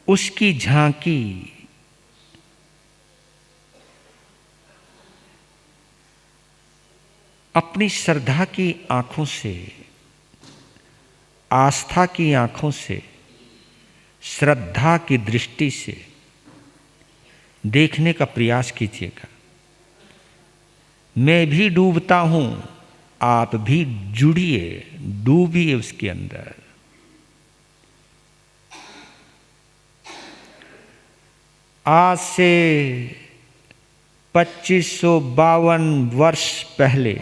उसकी झांकी अपनी श्रद्धा की आंखों से, आस्था की आंखों से, श्रद्धा की दृष्टि से देखने का प्रयास कीजिएगा। मैं भी डूबता हूं, आप भी जुड़िए, डूबिए उसके अंदर। आज से 2552 वर्ष पहले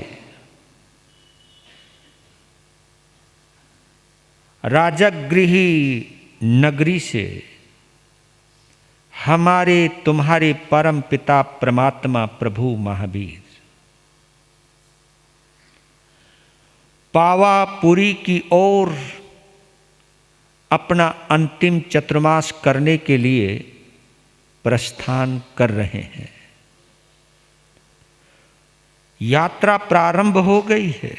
राजगृही नगरी से हमारे तुम्हारे परम पिता परमात्मा प्रभु महावीर पावापुरी की ओर अपना अंतिम चतुर्मास करने के लिए प्रस्थान कर रहे हैं। यात्रा प्रारंभ हो गई है।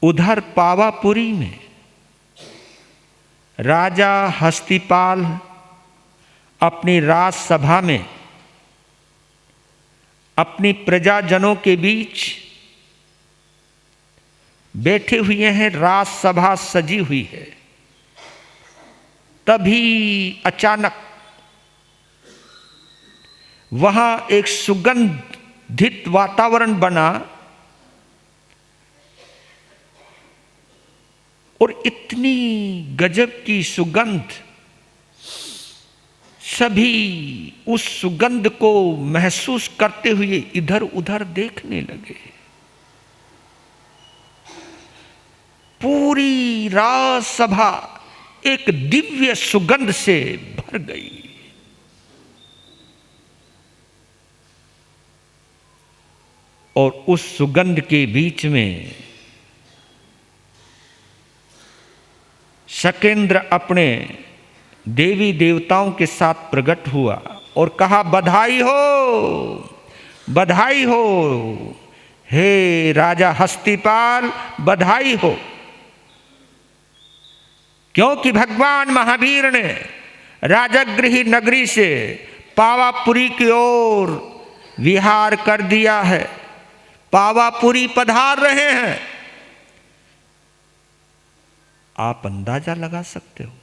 उधर पावापुरी में राजा हस्तिपाल अपनी राजसभा में अपनी प्रजाजनों के बीच बैठे हुए हैं। राजसभा सजी हुई है। तभी अचानक वहां एक सुगंधित वातावरण बना और इतनी गजब की सुगंध, सभी उस सुगंध को महसूस करते हुए इधर उधर देखने लगे। पूरी राजसभा एक दिव्य सुगंध से भर गई। और उस सुगंध के बीच में शकेंद्र अपने देवी देवताओं के साथ प्रकट हुआ और कहा, बधाई हो, बधाई हो, हे राजा हस्तिपाल, बधाई हो। क्योंकि भगवान महावीर ने राजगृही नगरी से पावापुरी की ओर विहार कर दिया है, पावापुरी पधार रहे हैं। आप अंदाजा लगा सकते हो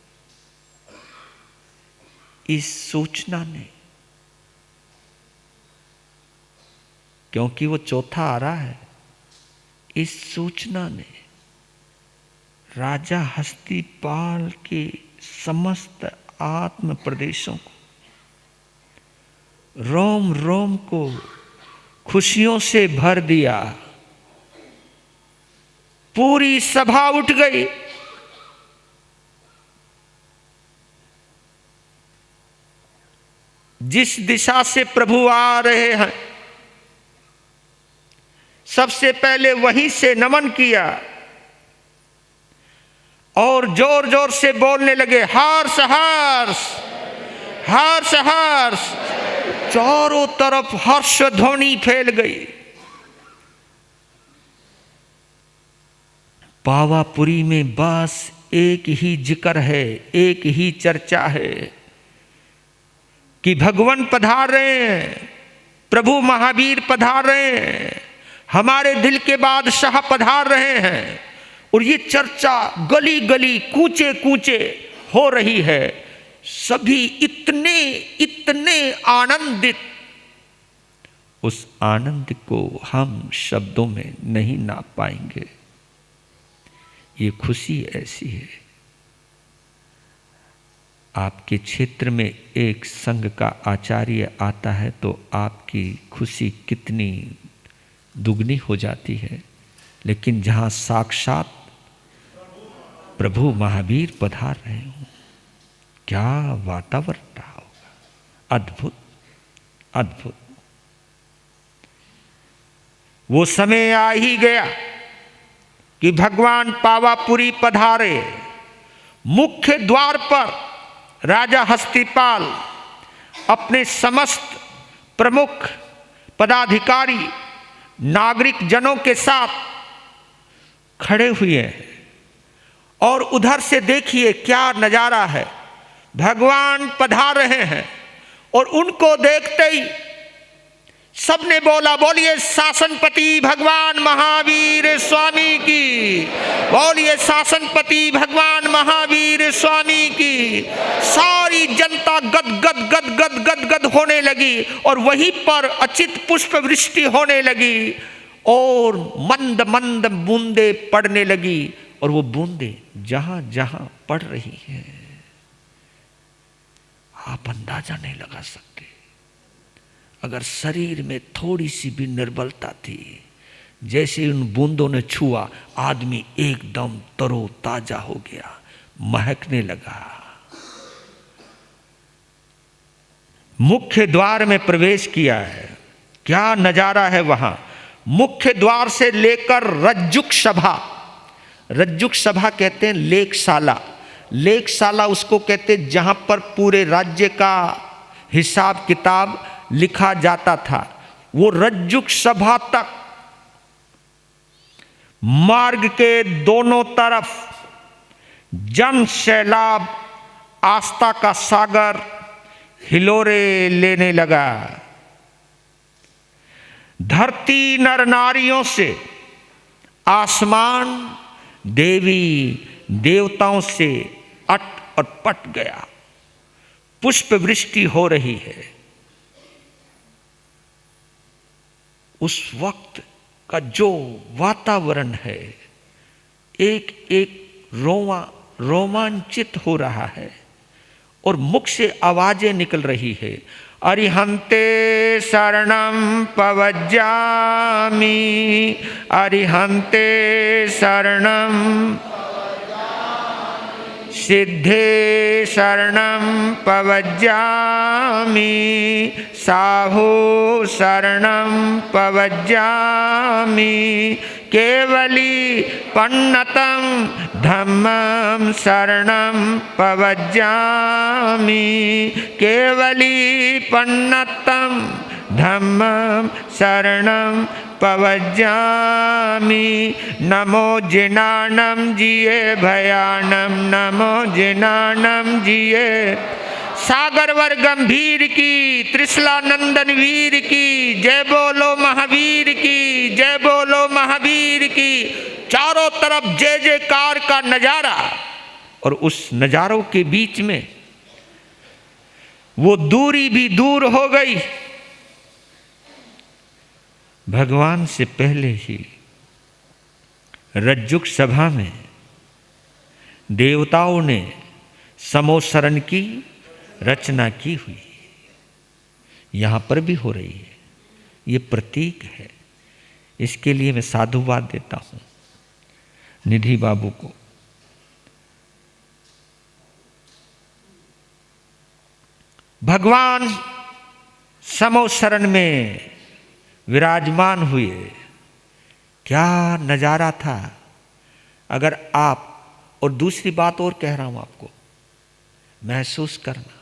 इस सूचना ने, क्योंकि वो चौथा आ रहा है, इस सूचना ने राजा हस्तिपाल के समस्त आत्म प्रदेशों को, रोम रोम को खुशियों से भर दिया। पूरी सभा उठ गई। जिस दिशा से प्रभु आ रहे हैं, सबसे पहले वहीं से नमन किया और जोर जोर से बोलने लगे, हर्ष हर्ष, हर्ष हर्ष। चारों तरफ हर्ष ध्वनि फैल गई। पावापुरी में बस एक ही जिक्र है, एक ही चर्चा है कि भगवान पधार रहे हैं, प्रभु महावीर पधार रहे हैं, हमारे दिल के बादशाह पधार रहे हैं। और ये चर्चा गली गली, कूचे कूचे हो रही है। सभी इतने इतने आनंदित, उस आनंद को हम शब्दों में नहीं नाप पाएंगे। ये खुशी ऐसी है। आपके क्षेत्र में एक संघ का आचार्य आता है तो आपकी खुशी कितनी दुगनी हो जाती है। लेकिन जहाँ साक्षात प्रभु महावीर पधार रहे हों, क्या वातावरण रहा होगा। अद्भुत अद्भुत। वो समय आ ही गया कि भगवान पावापुरी पधारे। मुख्य द्वार पर राजा हस्तिपाल अपने समस्त प्रमुख पदाधिकारी नागरिक जनों के साथ खड़े हुए हैं और उधर से देखिए क्या नजारा है, भगवान पधार रहे हैं। और उनको देखते ही सबने बोला, बोलिए शासनपति भगवान महावीर स्वामी की, बोलिए शासनपति भगवान महावीर स्वामी की। सारी जनता गद गद गद गद गद गद होने लगी और वहीं पर अचित पुष्प वृष्टि होने लगी और मंद मंद बूंदे पड़ने लगी। और वो बूंदे जहां जहां पड़ रही हैं आप अंदाजा नहीं लगा सकते। अगर शरीर में थोड़ी सी भी निर्बलता थी, जैसे उन बूंदों ने छुआ आदमी एकदम तरोताजा हो गया, महकने लगा। मुख्य द्वार में प्रवेश किया है, क्या नजारा है वहां। मुख्य द्वार से लेकर रज्जुक सभा, रज्जुक सभा कहते हैं लेखशाला, लेखशाला उसको कहते हैं जहां पर पूरे राज्य का हिसाब किताब लिखा जाता था, वो रज्जुक सभा तक मार्ग के दोनों तरफ जन सैलाब आस्था का सागर हिलोरे लेने लगा। धरती नर नारियों से, आसमान देवी देवताओं से अट और पट गया। पुष्प वृष्टि हो रही है। उस वक्त का जो वातावरण है, एक एक रोमा रोमांचित हो रहा है और मुख से आवाजें निकल रही है। अरिहंते शरणं पवज्जामि, अरिहंते शरणं, सिद्धे शरणं पवज्जामि, साहु शरणं पवज्जामि, केवली पन्नतं धम्मं शरणं पवज्जामि, केवली पन्नतं धम्मं शरणं पवज्जामि। नमो जिनानं जिये भयानं, नमो जिनानं जिये। सागरवर गंभीर की, त्रिशला नंदन वीर की, जय बोलो महावीर की, जय बोलो महावीर की। चारों तरफ जय जयकार का नजारा। और उस नजारों के बीच में वो दूरी भी दूर हो गई। भगवान से पहले ही रज्जुक सभा में देवताओं ने समोसरण की रचना की हुई, यहां पर भी हो रही है। ये प्रतीक है। इसके लिए मैं साधुवाद देता हूं निधि बाबू को। भगवान समोसरण में विराजमान हुए, क्या नजारा था। अगर आप, और दूसरी बात और कह रहा हूं आपको, महसूस करना,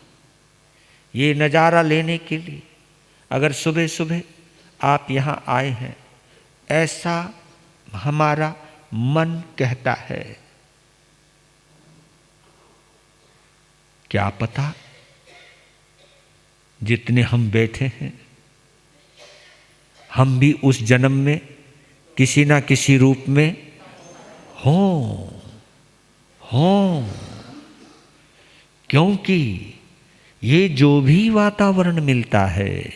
ये नजारा लेने के लिए अगर सुबह सुबह आप यहां आए हैं, ऐसा हमारा मन कहता है। क्या पता जितने हम बैठे हैं, हम भी उस जन्म में किसी ना किसी रूप में हों, क्योंकि ये जो भी वातावरण मिलता है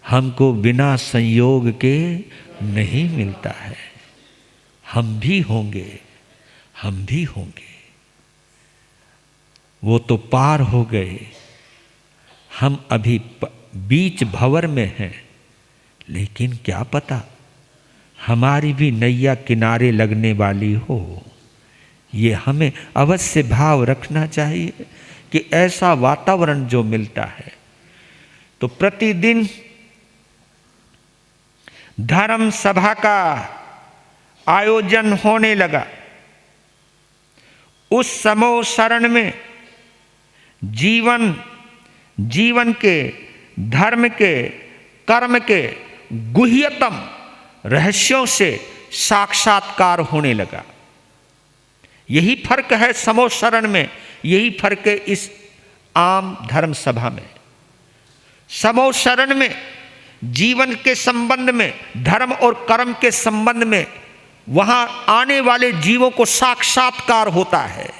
हमको बिना संयोग के नहीं मिलता है। हम भी होंगे, हम भी होंगे। वो तो पार हो गए, हम अभी बीच भंवर में हैं। लेकिन क्या पता हमारी भी नैया किनारे लगने वाली हो। ये हमें अवश्य भाव रखना चाहिए कि ऐसा वातावरण जो मिलता है, तो प्रतिदिन धर्म सभा का आयोजन होने लगा। उस समोसरण में जीवन के, धर्म के, कर्म के गुह्यतम रहस्यों से साक्षात्कार होने लगा। यही फर्क है समो शरण में, यही फर्क है इस आम धर्म सभा में। समो शरण में जीवन के संबंध में, धर्म और कर्म के संबंध में वहां आने वाले जीवों को साक्षात्कार होता है।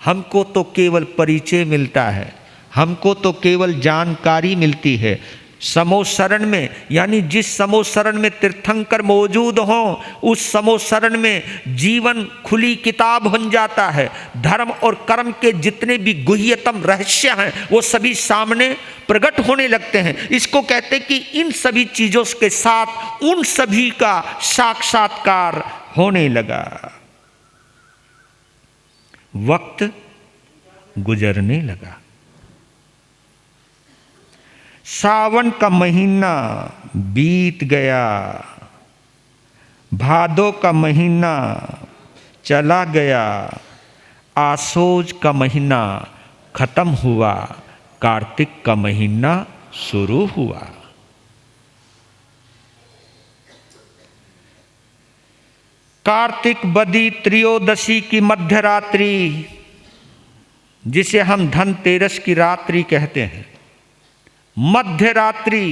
हमको तो केवल परिचय मिलता है, हमको तो केवल जानकारी मिलती है। समो शरण में यानी जिस समो शरण में तीर्थंकर मौजूद हों, उस समो शरण में जीवन खुली किताब बन जाता है। धर्म और कर्म के जितने भी गुह्यतम रहस्य हैं वो सभी सामने प्रकट होने लगते हैं। इसको कहते कि इन सभी चीज़ों के साथ उन सभी का साक्षात्कार होने लगा। वक्त गुजरने लगा। सावन का महीना बीत गया, भादों का महीना चला गया, आसोज का महीना खत्म हुआ, कार्तिक का महीना शुरू हुआ। कार्तिक बदी त्रयोदशी की मध्य रात्रि, जिसे हम धनतेरस की रात्रि कहते हैं, मध्य रात्रि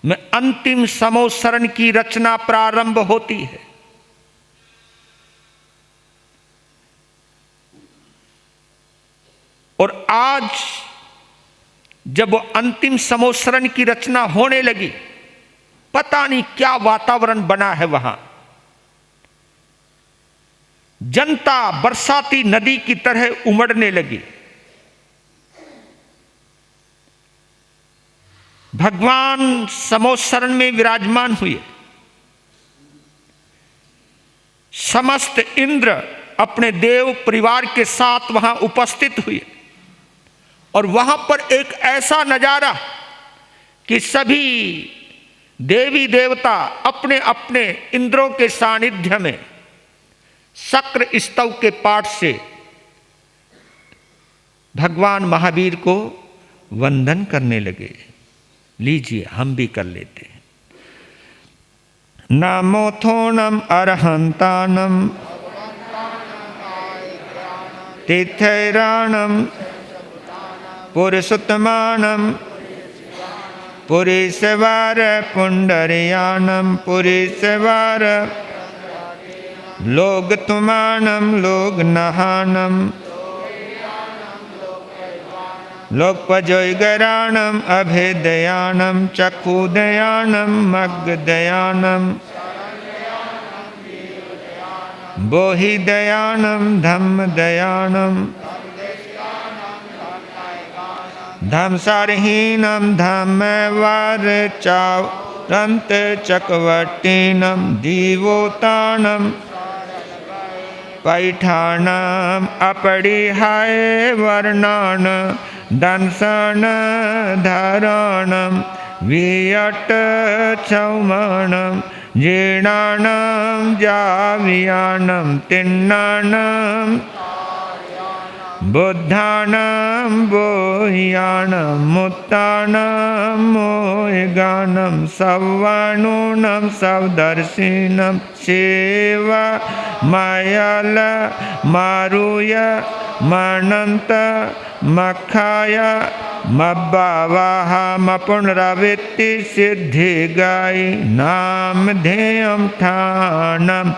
में अंतिम समो शरण की रचना प्रारंभ होती है। और आज जब वो अंतिम समो शरण की रचना होने लगी, पता नहीं क्या वातावरण बना है वहां। जनता बरसाती नदी की तरह उमड़ने लगी। भगवान समो शरण में विराजमान हुए। समस्त इंद्र अपने देव परिवार के साथ वहां उपस्थित हुए और वहां पर एक ऐसा नजारा कि सभी देवी देवता अपने अपने इंद्रों के सानिध्य में शक्र स्तव के पाठ से भगवान महावीर को वंदन करने लगे। लीजिए हम भी कर लेते हैं। नामोथोनम अरहंतानम तीर्थैराणम पुरुषोत्तमानम पुरीशवार पुंडरियानम पुरीशवार लोग तुमानम लोग नहानम लोकपजोयगराणम अभेदयानम चक्षुदयानम मग्गदयानम बोहिदयानम धम्मदयानम धम्मसारहीनम धम्मवार चावरंत चकवटीनम दीवोतानम पैठानम अपरिहाय वर्णान दंसन धारणम वियट चौमणम जीर्णानम जावियानम तिन्नानम बुद्धानम बोह्यानम मुत्तानम मोहगानम सवर्णुनम सवदर्शिनम सेवा मायल मारुय मनंत मखाय मब्बावाहा मपुनरावृत्ति सिद्धि गाय नाम ध्येयम ठानम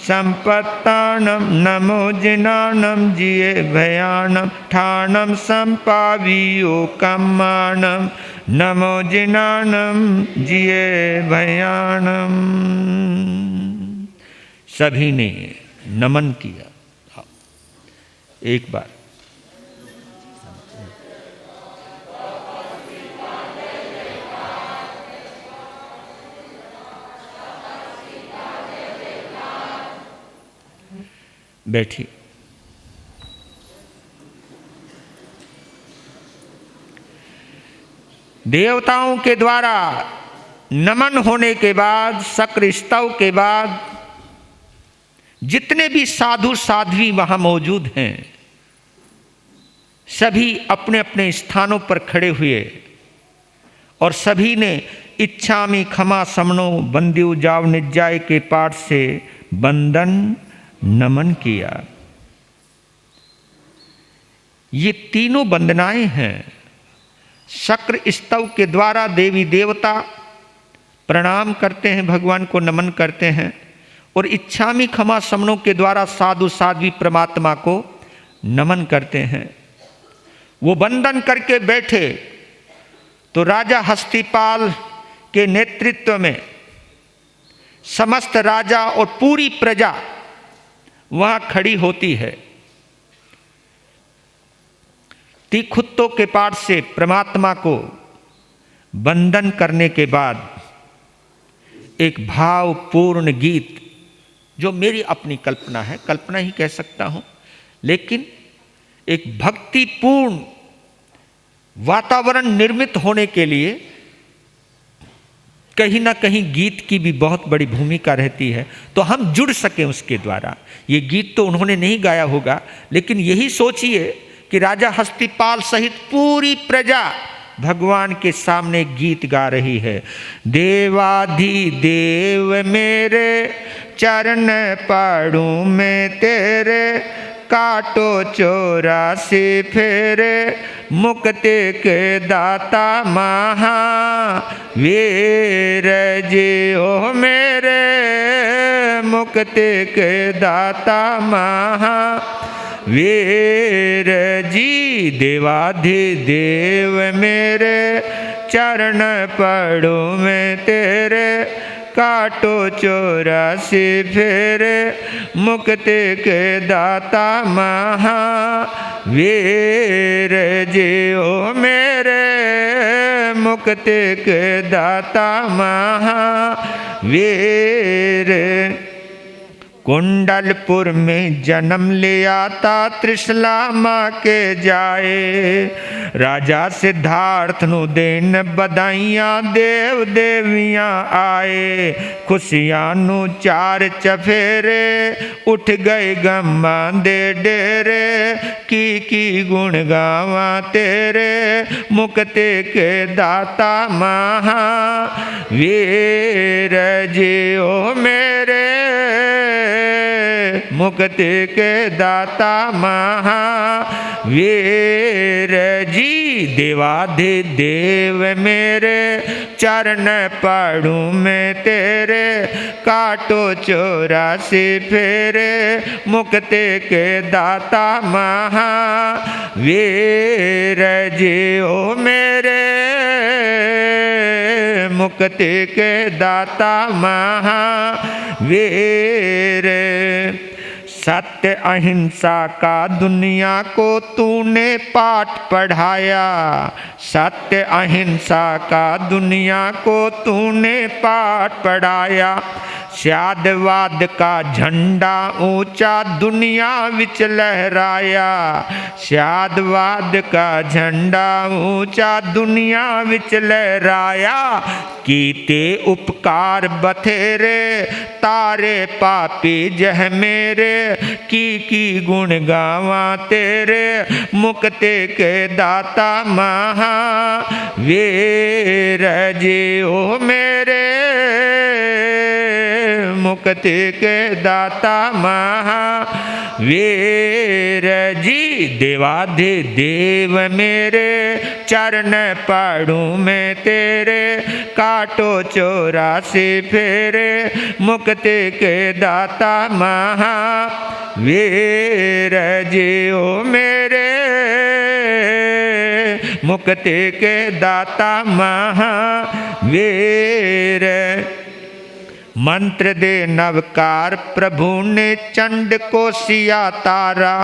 संपत्तानम नमो जिनानम जिये भयानम ठानम संपावियो कम्मानम नमो जिनानम जिये भयानम। सभी ने नमन किया। एक बार बैठी। देवताओं के द्वारा नमन होने के बाद, शक्र स्तव के बाद, जितने भी साधु साध्वी वहां मौजूद हैं सभी अपने अपने स्थानों पर खड़े हुए और सभी ने इच्छामि क्षमा समनो बंद्यु जाव निज्जाय के पाठ से वंदन नमन किया। ये तीनों वंदनाएं हैं। शक्र स्तव के द्वारा देवी देवता प्रणाम करते हैं, भगवान को नमन करते हैं, और इच्छामि क्षमा समनों के द्वारा साधु साध्वी परमात्मा को नमन करते हैं। वो वंदन करके बैठे तो राजा हस्तिपाल के नेतृत्व में समस्त राजा और पूरी प्रजा वहां खड़ी होती है। तीखुत्तों के पाठ से परमात्मा को वंदन करने के बाद एक भावपूर्ण गीत, जो मेरी अपनी कल्पना है, कल्पना ही कह सकता हूं, लेकिन एक भक्तिपूर्ण वातावरण निर्मित होने के लिए कहीं ना कहीं गीत की भी बहुत बड़ी भूमिका रहती है, तो हम जुड़ सकें उसके द्वारा। ये गीत तो उन्होंने नहीं गाया होगा, लेकिन यही सोचिए कि राजा हस्तिपाल सहित पूरी प्रजा भगवान के सामने गीत गा रही है। देवाधिदेव मेरे चरण पड़ूं मैं तेरे, काटो 84 फेरे, मुक्ति के दाता महावीर जी ओ मेरे, मुक्ति के दाता महावीर जी। देवाधिदेव मेरे चरण पड़ूं मैं तेरे, काटो 84 फेरे, मुक्ति के दाता महावीर जी ओ मेरे, मुक्ति के दाता महावीर। कुंडलपुर में जन्म लिया था त्रिशला माँ के जाए, राजा सिद्धार्थ नु देन बधाइयाँ देव देवियाँ आए। खुशियाँ नु 4 चफेरे, उठ गए गम्मा दे डेरे, की गुण गावा तेरे, मुक्ति के दाता महावीर जी ओ मेरे, मुक्ति के दाता महावीर जी। देवाधिदेव मेरे चरण पड़ूं मैं तेरे, काटो 84 फेरे, मुक्ति के दाता महावीर जी ओ मेरे, मुक्ति के दाता महावीर। सत्य अहिंसा का दुनिया को तूने पाठ पढ़ाया, सत्य अहिंसा का दुनिया को तूने पाठ पढ़ाया। स्यादवाद का झंडा ऊंचा दुनिया विच लहराया, स्यादवाद का झंडा ऊंचा दुनिया विच लहराया। कीते उपकार बथेरे तारे पापी जह मेरे, की गुण गावा तेरे, मुक्ति के दाता महावीर जी ओ मेरे, मुक्ति के दाता महावीर जी। देवाधिदेव मेरे चरण पड़ूं मैं तेरे, काटो 84 फेरे, मुक्ति के दाता महावीर जी ओ मेरे, मुक्ति के दाता महावीर। मंत्र दे नवकार प्रभु ने चंड को सिया तारा,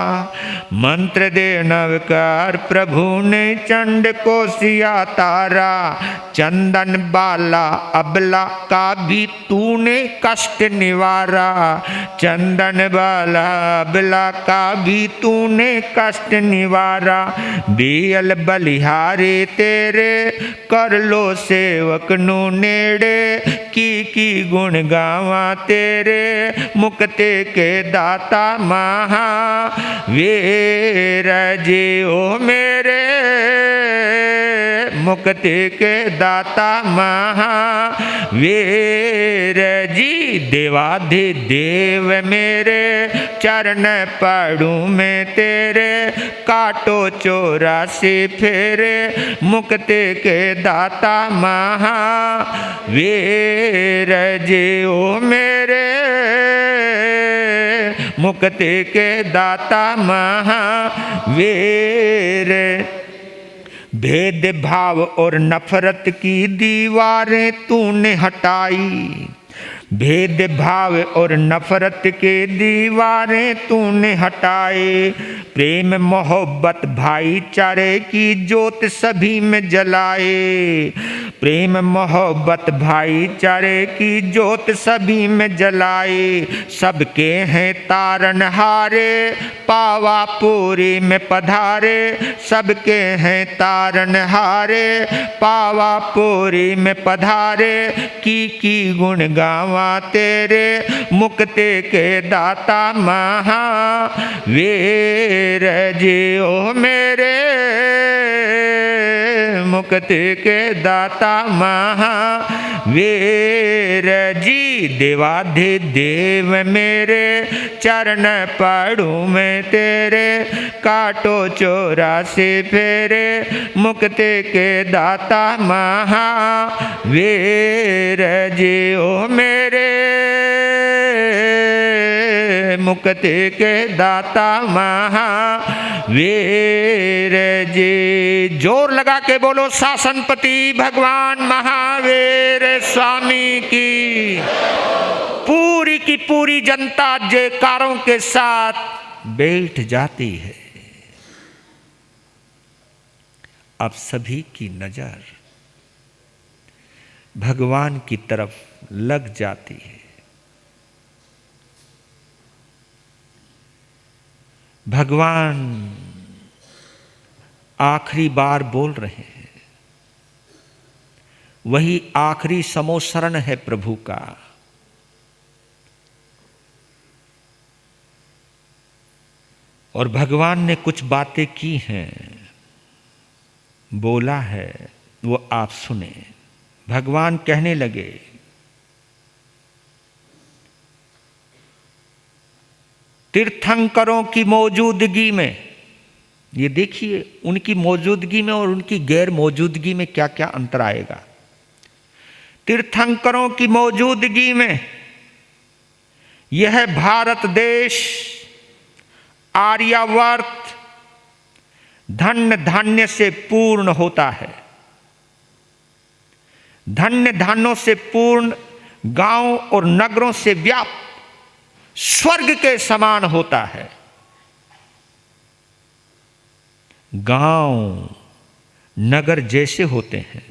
मंत्र दे नवकार प्रभु ने चंड को सिया तारा। चंदन बाला अबला का भी तूने कष्ट निवारा, चंदन बाला अबला का भी तूने कष्ट निवारा। बियल बलिहारे तेरे कर लो सेवक नु नेड़े, की गुण गावा तेरे, मुक्ति के दाता महावीर जी ओ मेरे, मुक्ति के दाता महावीर जी। देवाधिदेव मेरे चरण पड़ूं मैं तेरे, काटो 84 फेरे मुक्ति के दाता महावीर जी। ओ मेरे मुक्ति के दाता महावीर। भेद भाव और नफरत की दीवारें तूने हटाई, भेद भाव और नफरत के दीवारें तूने हटाए। प्रेम मोहब्बत भाईचारे की ज्योत सभी में जलाए, प्रेम मोहब्बत भाईचारे की ज्योत सभी में जलाए। सबके हैं तारनहारे पावापुरी में पधारे, सबके हैं तारनहारे पावापुरी में पधारे। की गुण गावा तेरे मुक्ति के दाता महावीर जी। ओ मेरे मुक्ति के दाता महावीर जी। देवाधिदेव मेरे चरण पड़ूं मैं तेरे, काटो 84 फेरे मुक्ति के दाता महावीर जी। ओ मेरे मुक्ति के दाता महावीर जी। जोर लगा के बोलो शासनपति भगवान महावीर स्वामी की। पूरी की पूरी जनता जयकारों के साथ बैठ जाती है। अब सभी की नजर भगवान की तरफ लग जाती है। भगवान आखिरी बार बोल रहे हैं, वही आखिरी समोसरण है प्रभु का। और भगवान ने कुछ बातें की हैं, बोला है, वो आप सुने। भगवान कहने लगे, तीर्थंकरों की मौजूदगी में, ये देखिए उनकी मौजूदगी में और उनकी गैर मौजूदगी में क्या क्या अंतर आएगा। तीर्थंकरों की मौजूदगी में यह भारत देश आर्यावर्त धन्य धान्य से पूर्ण होता है। धन्य धान्यों से पूर्ण गांव और नगरों से व्याप्त स्वर्ग के समान होता है। गांव नगर जैसे होते हैं,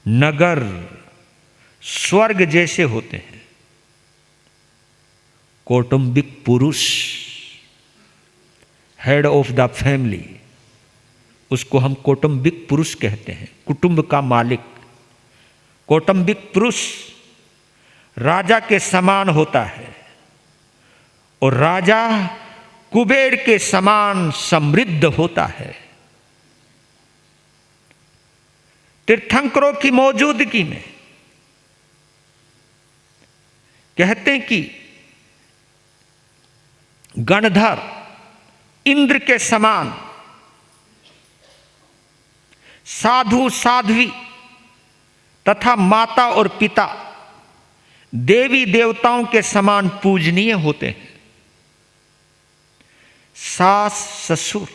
नगर स्वर्ग जैसे होते हैं। कौटुंबिक पुरुष, हेड ऑफ द फैमिली, उसको हम कौटुंबिक पुरुष कहते हैं, कुटुंब का मालिक। कौटुंबिक पुरुष राजा के समान होता है और राजा कुबेर के समान समृद्ध होता है। तीर्थंकरों की मौजूदगी में कहते हैं कि गणधर इंद्र के समान, साधु साध्वी तथा माता और पिता देवी देवताओं के समान पूजनीय होते हैं। सास ससुर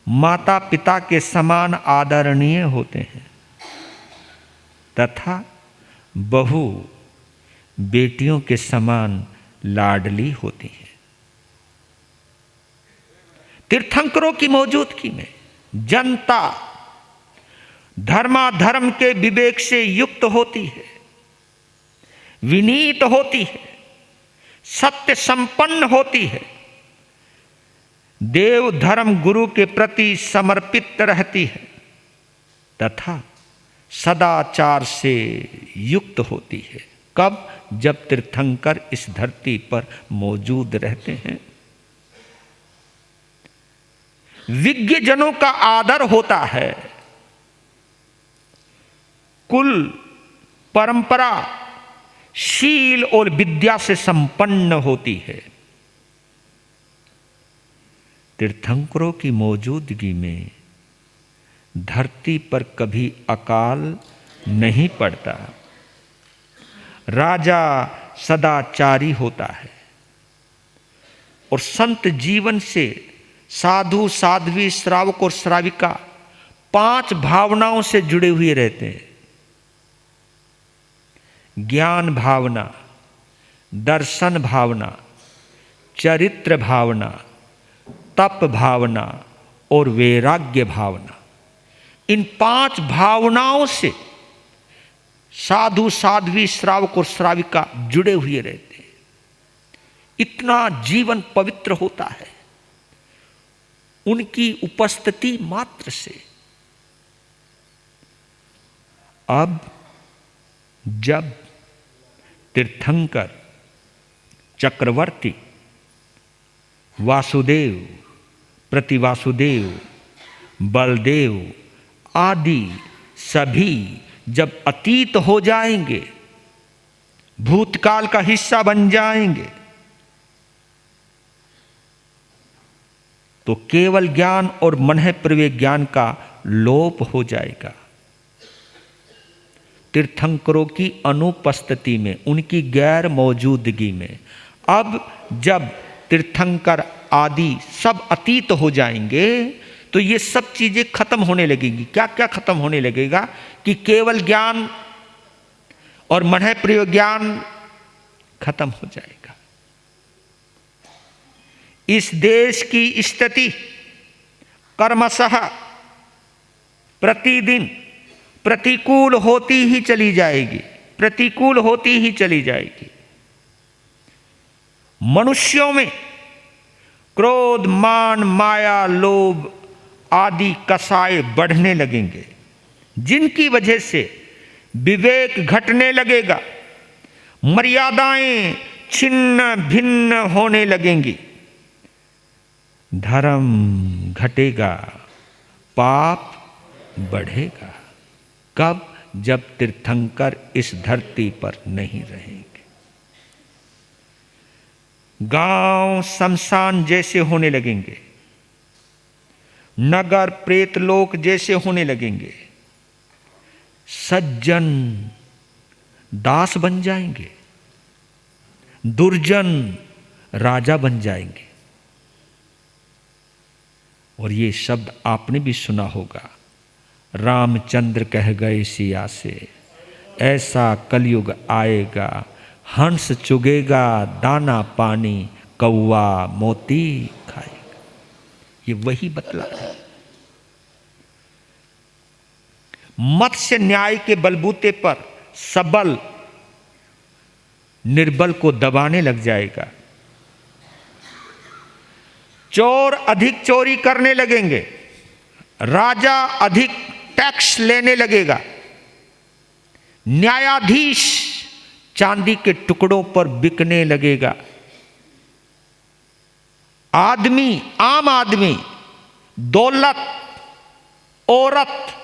माता पिता के समान आदरणीय होते हैं तथा बहू बेटियों के समान लाडली होती है। तीर्थंकरों की मौजूदगी में जनता धर्माधर्म के विवेक से युक्त होती है, विनीत होती है, सत्य संपन्न होती है, देव धर्म गुरु के प्रति समर्पित रहती है तथा सदाचार से युक्त होती है। कब? जब तीर्थंकर इस धरती पर मौजूद रहते हैं। विज्ञजनों का आदर होता है, कुल परंपरा शील और विद्या से संपन्न होती है। तीर्थंकरों की मौजूदगी में धरती पर कभी अकाल नहीं पड़ता। राजा सदाचारी होता है और संत जीवन से साधु साध्वी श्रावक और श्राविका 5 भावनाओं से जुड़े हुए रहते हैं। ज्ञान भावना, दर्शन भावना, चरित्र भावना, तप भावना और वैराग्य भावना। इन 5 भावनाओं से साधु साध्वी श्रावक और श्राविका जुड़े हुए रहते हैं। इतना जीवन पवित्र होता है उनकी उपस्थिति मात्र से। अब जब तीर्थंकर, चक्रवर्ती, वासुदेव, प्रतिवासुदेव, बलदेव आदि सभी जब अतीत हो जाएंगे, भूतकाल का हिस्सा बन जाएंगे, तो केवल ज्ञान और मन प्रवेश ज्ञान का लोप हो जाएगा। तीर्थंकरों की अनुपस्थिति में, उनकी गैर मौजूदगी में अब जब तीर्थंकर आदि सब अतीत हो जाएंगे तो ये सब चीजें खत्म होने लगेंगी। क्या क्या खत्म होने लगेगा कि केवल ज्ञान और मन प्रयोग ज्ञान खत्म हो जाएगा। इस देश की स्थिति कर्मशः प्रतिदिन प्रतिकूल होती ही चली जाएगी, प्रतिकूल होती ही चली जाएगी। मनुष्यों में क्रोध, मान, माया, लोभ आदि कसाय बढ़ने लगेंगे, जिनकी वजह से विवेक घटने लगेगा, मर्यादाएं छिन्न भिन्न होने लगेंगी, धर्म घटेगा, पाप बढ़ेगा। कब? जब तीर्थंकर इस धरती पर नहीं रहेंगे। गांव शमशान जैसे होने लगेंगे, नगर प्रेतलोक जैसे होने लगेंगे, सज्जन दास बन जाएंगे, दुर्जन राजा बन जाएंगे। और ये शब्द आपने भी सुना होगा, रामचंद्र कह गए सिया से, ऐसा कलयुग आएगा, हंस चुगेगा दाना पानी, कौवा मोती खाएगा। ये वही बतला है। मत्स्य न्याय के बलबूते पर सबल निर्बल को दबाने लग जाएगा, चोर अधिक चोरी करने लगेंगे, राजा अधिक टैक्स लेने लगेगा, न्यायाधीश चांदी के टुकड़ों पर बिकने लगेगा, आदमी, आम आदमी दौलत, औरत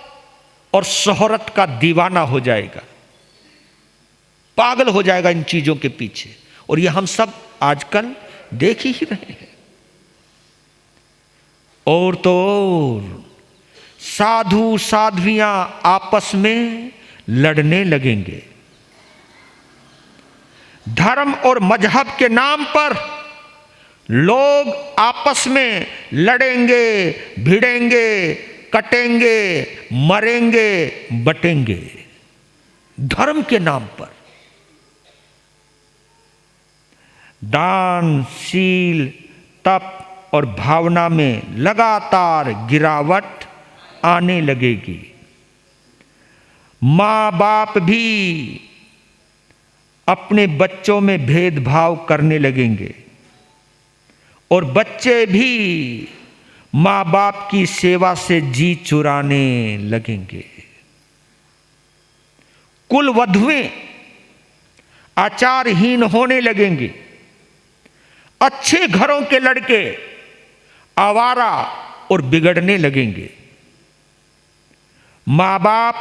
और शोहरत का दीवाना हो जाएगा, पागल हो जाएगा इन चीजों के पीछे। और ये हम सब आजकल देख ही रहे हैं। और तो और साधु साध्वियां आपस में लड़ने लगेंगे, धर्म और मजहब के नाम पर लोग आपस में लड़ेंगे, भिड़ेंगे, कटेंगे, मरेंगे, बटेंगे, धर्म के नाम पर। दान, शील, तप और भावना में लगातार गिरावट आने लगेगी। माँ बाप भी अपने बच्चों में भेदभाव करने लगेंगे और बच्चे भी माँ बाप की सेवा से जी चुराने लगेंगे। कुल वधुएं आचारहीन होने लगेंगे, अच्छे घरों के लड़के आवारा और बिगड़ने लगेंगे। माँ बाप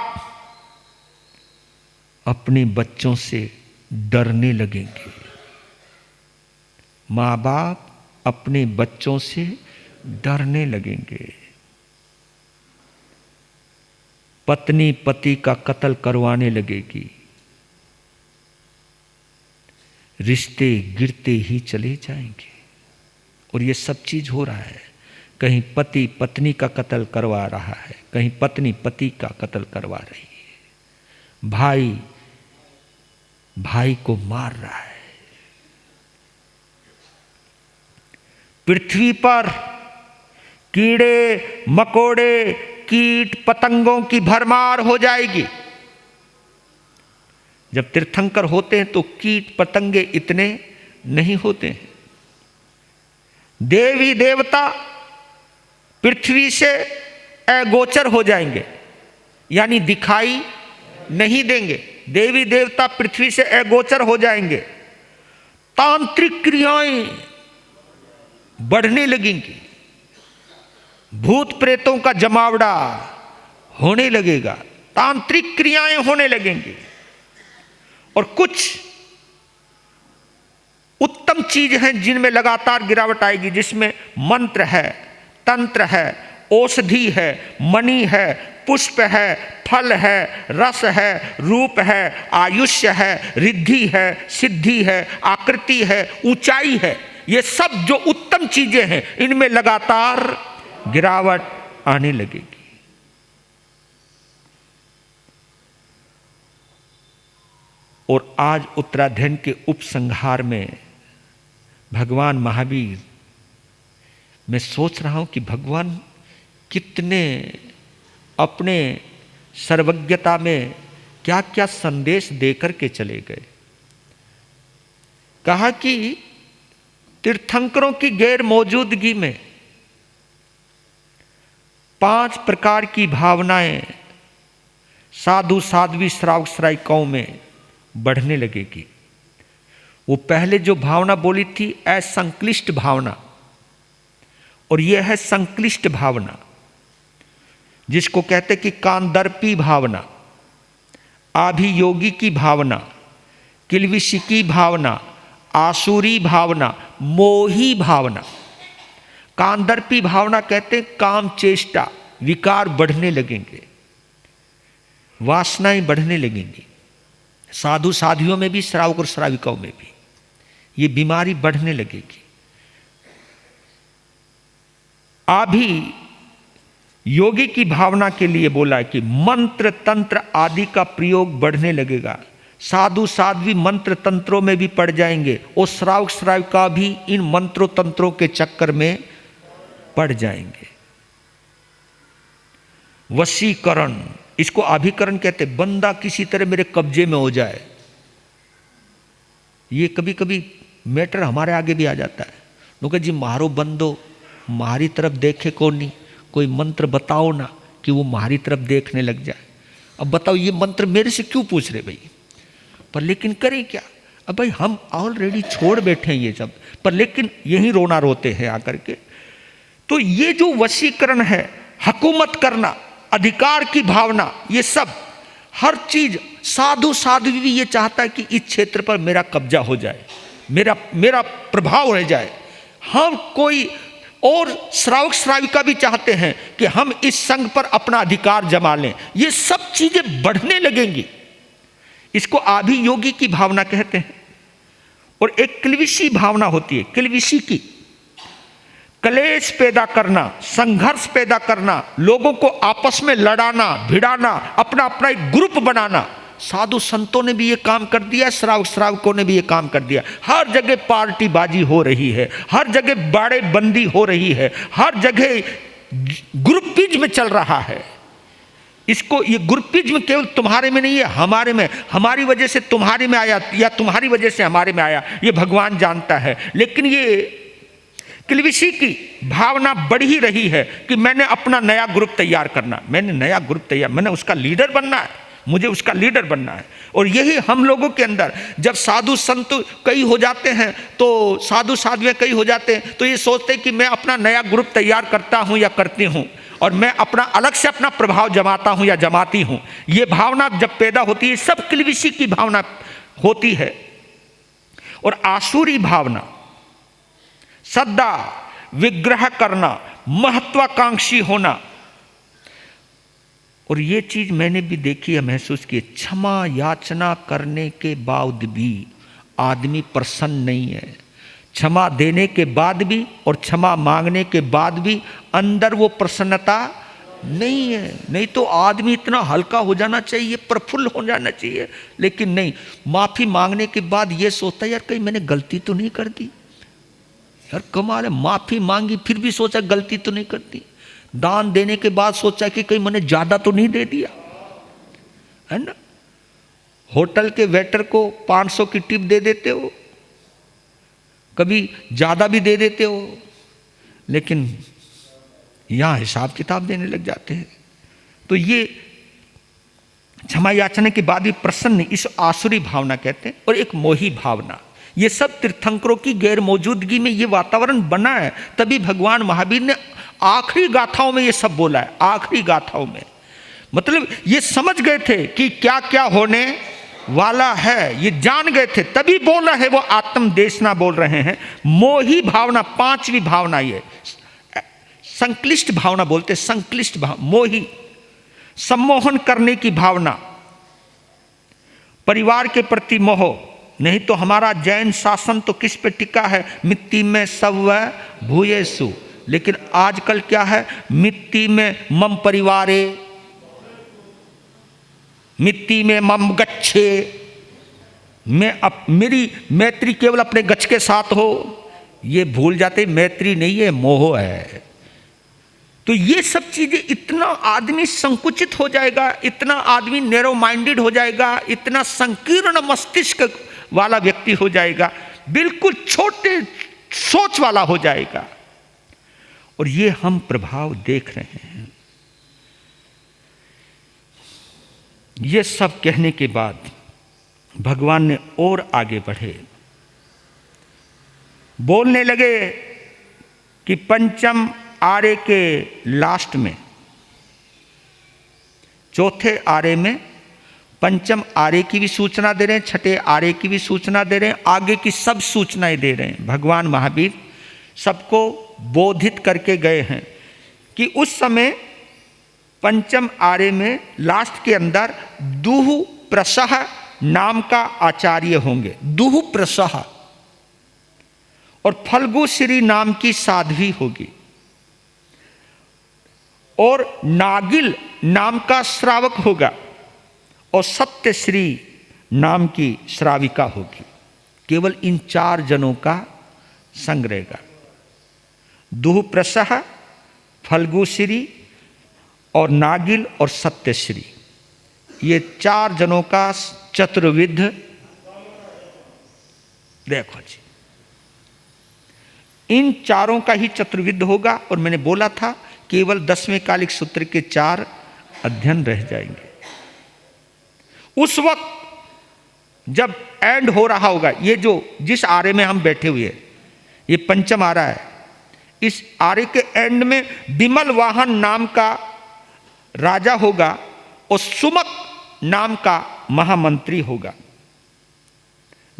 अपने बच्चों से डरने लगेंगे। माँ बाप अपने बच्चों से डरने लगेंगे। पत्नी पति का कत्ल करवाने लगेगी। रिश्ते गिरते ही चले जाएंगे। और ये सब चीज हो रहा है। कहीं पति पत्नी का कत्ल करवा रहा है, कहीं पत्नी पति का कत्ल करवा रही है, भाई भाई को मार रहा है। पृथ्वी पर कीड़े मकोड़े कीट पतंगों की भरमार हो जाएगी। जब तीर्थंकर होते हैं तो कीट पतंगे इतने नहीं होते हैं। देवी देवता पृथ्वी से अगोचर हो जाएंगे, यानी दिखाई नहीं देंगे। देवी देवता पृथ्वी से अगोचर हो जाएंगे। तांत्रिक क्रियाएं बढ़ने लगेंगी। भूत प्रेतों का जमावड़ा होने लगेगा। तांत्रिक क्रियाएं होने लगेंगी। और कुछ उत्तम चीज हैं जिनमें लगातार गिरावट आएगी, जिसमें मंत्र है, तंत्र है, औषधि है, मणि है, पुष्प है, फल है, रस है, रूप है, आयुष्य है, रिद्धि है, सिद्धि है, आकृति है, ऊंचाई है। ये सब जो उत्तम चीजें हैं इनमें लगातार गिरावट आने लगेगी। और आज उत्तरायण के उपसंहार में भगवान महावीर, मैं सोच रहा हूं कि भगवान कितने अपने सर्वज्ञता में क्या क्या संदेश देकर के चले गए। कहा कि तीर्थंकरों की गैर मौजूदगी में 5 प्रकार की भावनाएं साधु साध्वी श्रावक श्राविकाओं में बढ़ने लगेगी। वो पहले जो भावना बोली थी असंक्लिष्ट भावना, और यह है संक्लिष्ट भावना, जिसको कहते कि कांदर्पी भावना, आभियोगी की भावना, किलविशी की भावना, आसुरी भावना, मोही भावना। कांदर्पी भावना कहते काम चेष्टा विकार बढ़ने लगेंगे, वासनाएं बढ़ने लगेंगी। साधु साधियों में भी, श्रावक और श्राविकाओं में भी ये बीमारी बढ़ने लगेगी। अभी योगी की भावना के लिए बोला है कि मंत्र तंत्र आदि का प्रयोग बढ़ने लगेगा। साधु साध्वी मंत्र तंत्रों में भी पड़ जाएंगे और श्रावक श्राविका भी इन मंत्रों तंत्रों के चक्कर में पड़ जाएंगे। वशीकरण, इसको अभिकरण कहते, बंदा किसी तरह मेरे कब्जे में हो जाए। ये कभी कभी मैटर हमारे आगे भी आ जाता है। लोग जी मारो बंदो, मारी तरफ देखे कौन नहीं, कोई मंत्र बताओ ना कि वो मारी तरफ देखने लग जाए। अब बताओ ये मंत्र मेरे से क्यों पूछ रहे भाई, पर लेकिन करें क्या। अब भाई हम ऑलरेडी छोड़ बैठे हैं ये सब, पर लेकिन यही रोना रोते हैं आकर के। तो ये जो वशीकरण है, हुकूमत करना, अधिकार की भावना, ये सब हर चीज, साधु साध्वी भी ये चाहता है कि इस क्षेत्र पर मेरा कब्जा हो जाए, मेरा प्रभाव रह जाए। हम कोई और श्रावक श्राविका भी चाहते हैं कि हम इस संघ पर अपना अधिकार जमा लें। ये सब चीजें बढ़ने लगेंगी। इसको आभियोगी की भावना कहते हैं। और एक किलविशी भावना होती है, किलविशी की, कलेश पैदा करना, संघर्ष पैदा करना, लोगों को आपस में लड़ाना भिड़ाना, अपना अपना एक ग्रुप बनाना। साधु संतों ने भी ये काम कर दिया, श्रावक श्रावकों ने भी ये काम कर दिया। हर जगह पार्टीबाजी हो रही है, हर जगह बाड़े बंदी हो रही है, हर जगह ग्रुपिज्म में चल रहा है। इसको, ये ग्रुपिज्म केवल तुम्हारे में नहीं है, हमारे में, हमारी वजह से तुम्हारे में आया या तुम्हारी वजह से हमारे में आया, ये भगवान जानता है। लेकिन ये किलविशी की भावना बढ़ ही रही है कि मैंने अपना नया ग्रुप तैयार करना, मैंने नया ग्रुप तैयार, मैंने उसका लीडर बनना है, मुझे उसका लीडर बनना है। और यही हम लोगों के अंदर, जब साधु संत कई हो जाते हैं, तो साधु साध्वी कई हो जाते हैं, तो ये सोचते हैं कि मैं अपना नया ग्रुप तैयार करता हूँ या करती हूँ, और मैं अपना अलग से अपना प्रभाव जमाता हूँ या जमाती हूँ। ये भावना जब पैदा होती है, सब किलबिशी की भावना होती है। और आसुरी भावना, सदा विग्रह करना, महत्वाकांक्षी होना, और ये चीज मैंने भी देखी है, महसूस की। क्षमा याचना करने के बाद भी आदमी प्रसन्न नहीं है। क्षमा देने के बाद भी और क्षमा मांगने के बाद भी अंदर वो प्रसन्नता नहीं है। नहीं तो आदमी इतना हल्का हो जाना चाहिए, प्रफुल्ल हो जाना चाहिए, लेकिन नहीं। माफी मांगने के बाद ये सोचता है यार कहीं मैंने गलती तो नहीं कर दी। यार कमाल है, माफी मांगी फिर भी सोचा गलती तो नहीं करती। दान देने के बाद सोचा कि कहीं मैंने ज्यादा तो नहीं दे दिया, है ना। होटल के वेटर को 500 की टिप दे देते हो, कभी ज्यादा भी दे देते हो, लेकिन यहां हिसाब किताब देने लग जाते हैं। तो ये क्षमा याचना के बाद भी प्रसन्न, इस आसुरी भावना कहते हैं। और एक मोही भावना, ये सब तीर्थंकरों की गैर मौजूदगी में ये वातावरण बना है। तभी भगवान महावीर ने आखिरी गाथाओं में ये सब बोला है। आखिरी गाथाओं में मतलब ये समझ गए थे कि क्या क्या होने वाला है, ये जान गए थे, तभी बोल रहे हैं। वो आत्मदेशना बोल रहे हैं। मोही भावना, पांचवी भावना, ये संक्लिष्ट भावना बोलते, संक्लिष्ट भाव, मोही, सम्मोहन करने की भावना, परिवार के प्रति मोह। नहीं तो हमारा जैन शासन तो किस पे टिका है, मिट्टी में सव भूयेसु। लेकिन आजकल क्या है, मिट्टी में मम परिवारे, मिट्टी में मम गच्छे, मेरी मैत्री केवल अपने गच्छ के साथ हो। ये भूल जाते मैत्री नहीं है, मोह है। तो ये सब चीजें, इतना आदमी संकुचित हो जाएगा, इतना आदमी नैरो माइंडेड हो जाएगा, इतना संकीर्ण मस्तिष्क वाला व्यक्ति हो जाएगा, बिल्कुल छोटे सोच वाला हो जाएगा। और ये हम प्रभाव देख रहे हैं। ये सब कहने के बाद भगवान ने और आगे बढ़े, बोलने लगे कि पंचम आरे के लास्ट में, चौथे आरे में, पंचम आरे की भी सूचना दे रहे हैं, छठे आरे की भी सूचना दे रहे हैं, आगे की सब सूचनाएं दे रहे हैं। भगवान महावीर सबको बोधित करके गए हैं कि उस समय पंचम आरे में लास्ट के अंदर दुह प्रसह नाम का आचार्य होंगे, दुह प्रसह, और फल्गुश्री नाम की साध्वी होगी, और नागिल नाम का श्रावक होगा, और सत्यश्री नाम की श्राविका होगी। केवल इन 4 जनों का संग रहेगा। दुह प्रसह, फल्गुश्री और नागिल और सत्यश्री, ये 4 जनों का चतुर्विध। देखो जी, इन चारों का ही चतुर्विध होगा। और मैंने बोला था केवल 10वें कालिक सूत्र के 4 अध्ययन रह जाएंगे। उस वक्त जब एंड हो रहा होगा, ये जो जिस आरे में हम बैठे हुए हैं, ये पंचम आरा है, इस आरे के एंड में विमल वाहन नाम का राजा होगा और सुमक नाम का महामंत्री होगा।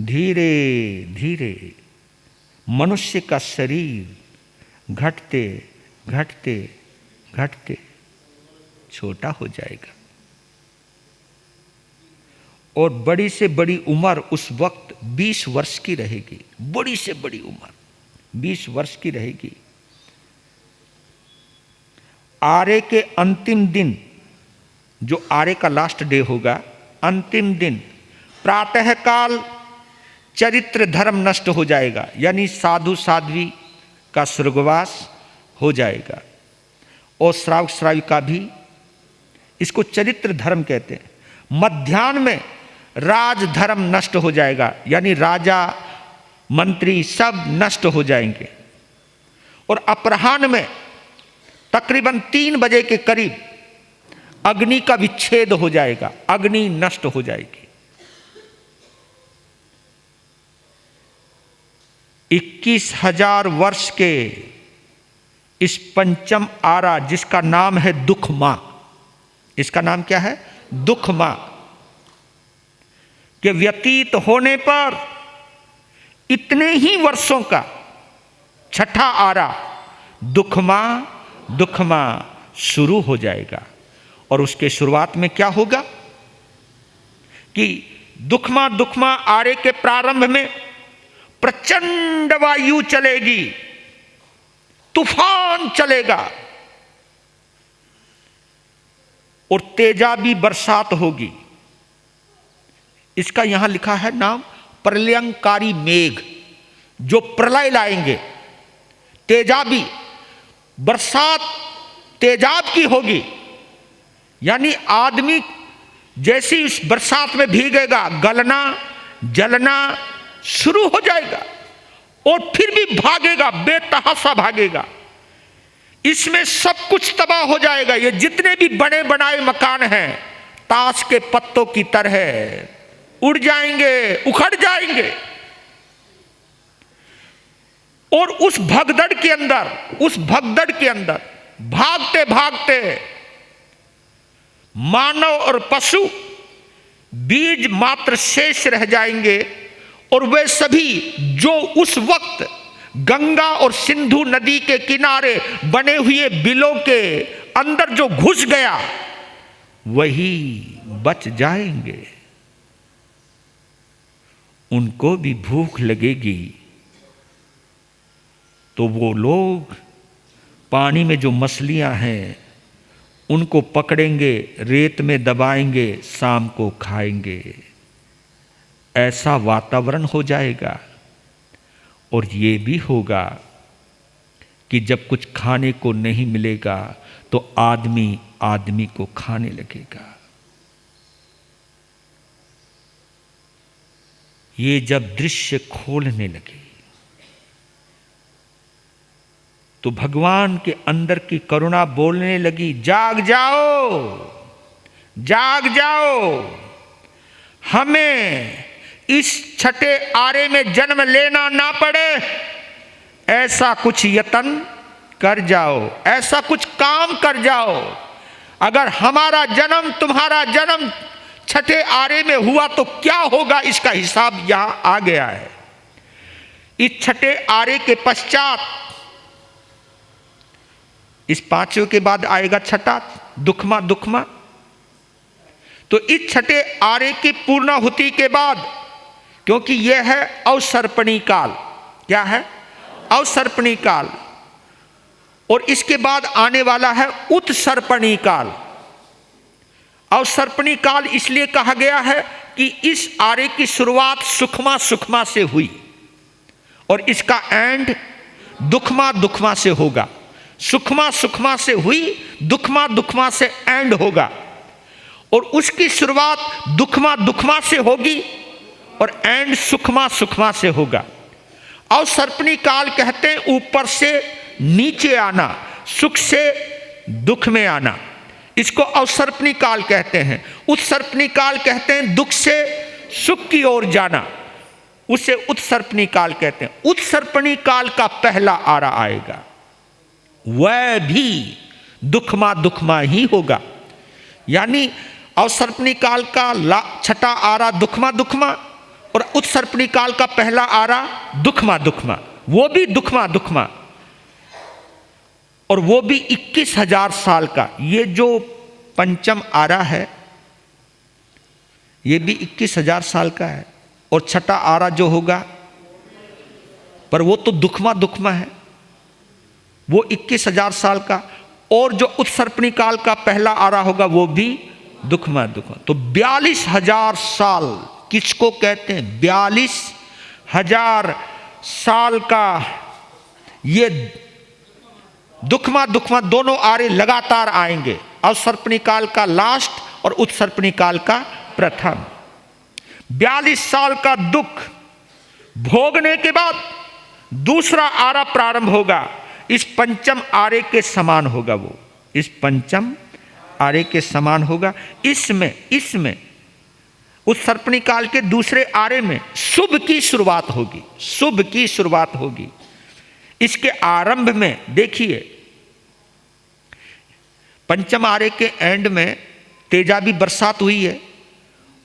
धीरे धीरे मनुष्य का शरीर घटते घटते घटते छोटा हो जाएगा, और बड़ी से बड़ी उम्र उस वक्त 20 वर्ष की रहेगी। बड़ी से बड़ी उम्र 20 वर्ष की रहेगी। आरे के अंतिम दिन, जो आरे का लास्ट डे होगा, अंतिम दिन प्रातःकाल चरित्र धर्म नष्ट हो जाएगा, यानी साधु साध्वी का स्वर्गवास हो जाएगा, और श्रावक श्राविका भी, इसको चरित्र धर्म कहते हैं। मध्याह्न में राजधर्म नष्ट हो जाएगा, यानी राजा मंत्री सब नष्ट हो जाएंगे, और अपराह्न में तकरीबन 3 बजे के करीब अग्नि का विच्छेद हो जाएगा, अग्नि नष्ट हो जाएगी। 21,000 वर्ष के इस पंचम आरा जिसका नाम है दुखमा, इसका नाम क्या है? दुखमा के व्यतीत होने पर इतने ही वर्षों का छठा आरा दुखमा दुखमा शुरू हो जाएगा। और उसके शुरुआत में क्या होगा कि दुखमा दुखमा आरे के प्रारंभ में प्रचंड वायु चलेगी, तूफान चलेगा और तेजाबी बरसात होगी। इसका यहां लिखा है नाम प्रलयंकारी मेघ, जो प्रलय लाएंगे। तेजाबी बरसात तेजाब की होगी, यानी आदमी जैसी उस बरसात में भीगेगा गलना जलना शुरू हो जाएगा और फिर भी भागेगा, बेतहाशा भागेगा। इसमें सब कुछ तबाह हो जाएगा। ये जितने भी बने बनाए मकान हैं ताश के पत्तों की तरह उड़ जाएंगे, उखड़ जाएंगे। और उस भगदड़ के अंदर भागते भागते मानव और पशु बीज मात्र शेष रह जाएंगे। और वे सभी जो उस वक्त गंगा और सिंधु नदी के किनारे बने हुए बिलों के अंदर जो घुस गया वही बच जाएंगे। उनको भी भूख लगेगी तो वो लोग पानी में जो मछलियां हैं उनको पकड़ेंगे, रेत में दबाएंगे, शाम को खाएंगे। ऐसा वातावरण हो जाएगा। और ये भी होगा कि जब कुछ खाने को नहीं मिलेगा तो आदमी आदमी को खाने लगेगा। ये जब दृश्य खोलने लगे तो भगवान के अंदर की करुणा बोलने लगी, जाग जाओ, जाग जाओ। हमें इस छठे आरे में जन्म लेना ना पड़े, ऐसा कुछ यत्न कर जाओ, ऐसा कुछ काम कर जाओ। अगर हमारा जन्म तुम्हारा जन्म छठे आरे में हुआ तो क्या होगा, इसका हिसाब यहां आ गया है। इस छठे आरे के पश्चात इस पांचवें के बाद आएगा छठा दुखमा दुखमा। तो इस छठे आरे की पूर्णाहुति के बाद, क्योंकि यह है अवसर्पणी काल, क्या है? अवसर्पणी काल। और इसके बाद आने वाला है उत्सर्पणी काल। अवसर्पणी काल इसलिए कहा गया है कि इस आरे की शुरुआत सुखमा सुखमा से हुई और इसका एंड दुखमा दुखमा से होगा। सुखमा सुखमा से हुई, दुखमा दुखमा से एंड होगा। और उसकी शुरुआत दुखमा दुखमा से होगी और एंड सुखमा सुखमा से होगा। अवसर्पणी काल कहते हैं ऊपर से नीचे आना, सुख से दुख में आना, इसको अवसर्पणी काल कहते हैं। उत्सर्पणी काल कहते हैं दुख से सुख की ओर जाना, उसे उत्सर्पणी काल कहते हैं। उत्सर्पणी काल का पहला आरा आएगा, वह भी दुखमा दुखमा ही होगा। यानी अवसर्पणी काल का छठा आरा दुखमा दुखमा और उत्सर्पणी काल का पहला आरा दुखमा दुखमा, वो भी दुखमा दुखमा। और वो भी 21,000 साल का। ये जो पंचम आरा है ये भी 21,000 साल का है। और छठा आरा जो होगा, पर वो तो दुखमा दुखमा है, वो 21,000 साल का। और जो उत्सर्पणी काल का पहला आरा होगा वो भी दुखमा दुखमा। तो 42,000 साल किसको कहते हैं? 42,000 साल का ये दुखमा दुखमा दोनों आरे लगातार आएंगे। अवसर्पणी काल का लास्ट और उत्सर्पणी काल का प्रथम। 42 साल का दुख भोगने के बाद दूसरा आरा प्रारंभ होगा। इस पंचम आरे के समान होगा वो, इस पंचम आरे के समान होगा। इसमें उस सर्पणी काल के दूसरे आरे में शुभ की शुरुआत होगी, शुभ की शुरुआत होगी। इसके आरंभ में देखिए, पंचम आरे के एंड में तेजाबी बरसात हुई है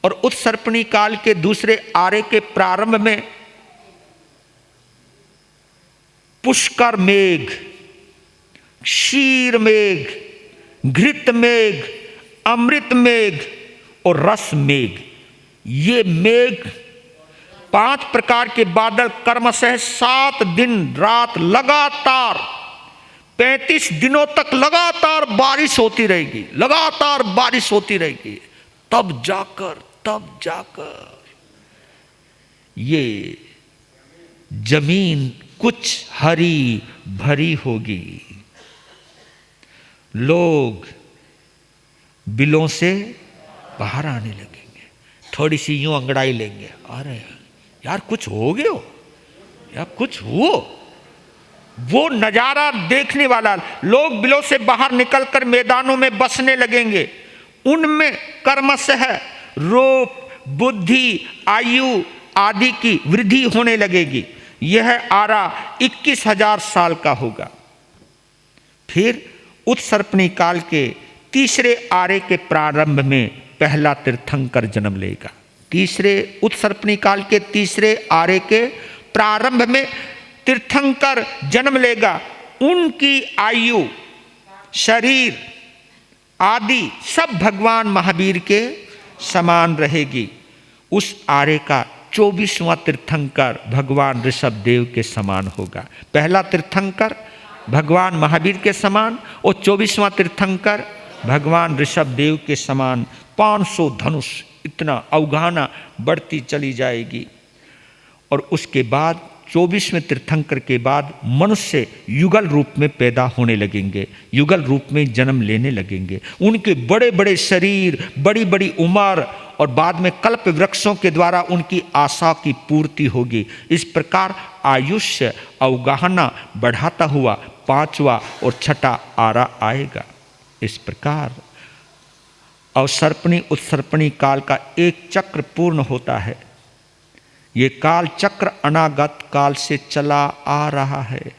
और उस सर्पणी काल के दूसरे आरे के प्रारंभ में पुष्कर मेघ, क्षीर मेघ, घृत मेघ, अमृत मेघ और रस मेघ, ये मेघ 5 प्रकार के बादल क्रमशः 7 दिन रात लगातार 35 दिनों तक लगातार बारिश होती रहेगी, लगातार बारिश होती रहेगी। तब जाकर ये जमीन कुछ हरी भरी होगी। लोग बिलों से बाहर आने लगेंगे, थोड़ी सी यूं अंगड़ाई लेंगे, अरे यार कुछ हो गया हो, यार कुछ हो। वो नजारा देखने वाला, लोग बिलों से बाहर निकलकर मैदानों में बसने लगेंगे। उनमें क्रमशः रूप, बुद्धि, आयु आदि की वृद्धि होने लगेगी। यह आरा 21,000 साल का होगा। फिर उत्सर्पणी काल के तीसरे आरे के प्रारंभ में पहला तीर्थंकर जन्म लेगा। उत्सर्पणी काल के तीसरे आरे के प्रारंभ में तीर्थंकर जन्म लेगा। उनकी आयु, शरीर आदि सब भगवान महावीर के समान रहेगी। उस आरे का 24वां तीर्थंकर भगवान ऋषभदेव के समान होगा। पहला तीर्थंकर भगवान महावीर के समान और 24वां तीर्थंकर भगवान ऋषभदेव के समान। 500 धनुष, इतना अवगाहना बढ़ती चली जाएगी। और उसके बाद 24वें तीर्थंकर के बाद मनुष्य युगल रूप में पैदा होने लगेंगे, युगल रूप में जन्म लेने लगेंगे। उनके बड़े बड़े शरीर, बड़ी बड़ी उम्र और बाद में कल्प वृक्षों के द्वारा उनकी आशा की पूर्ति होगी। इस प्रकार आयुष्य अवगाहना बढ़ाता हुआ 5वां और 6ठा आरा आएगा। इस प्रकार अवसर्पणी उत्सर्पणी काल का एक चक्र पूर्ण होता है। ये काल चक्र अनागत काल से चला आ रहा है।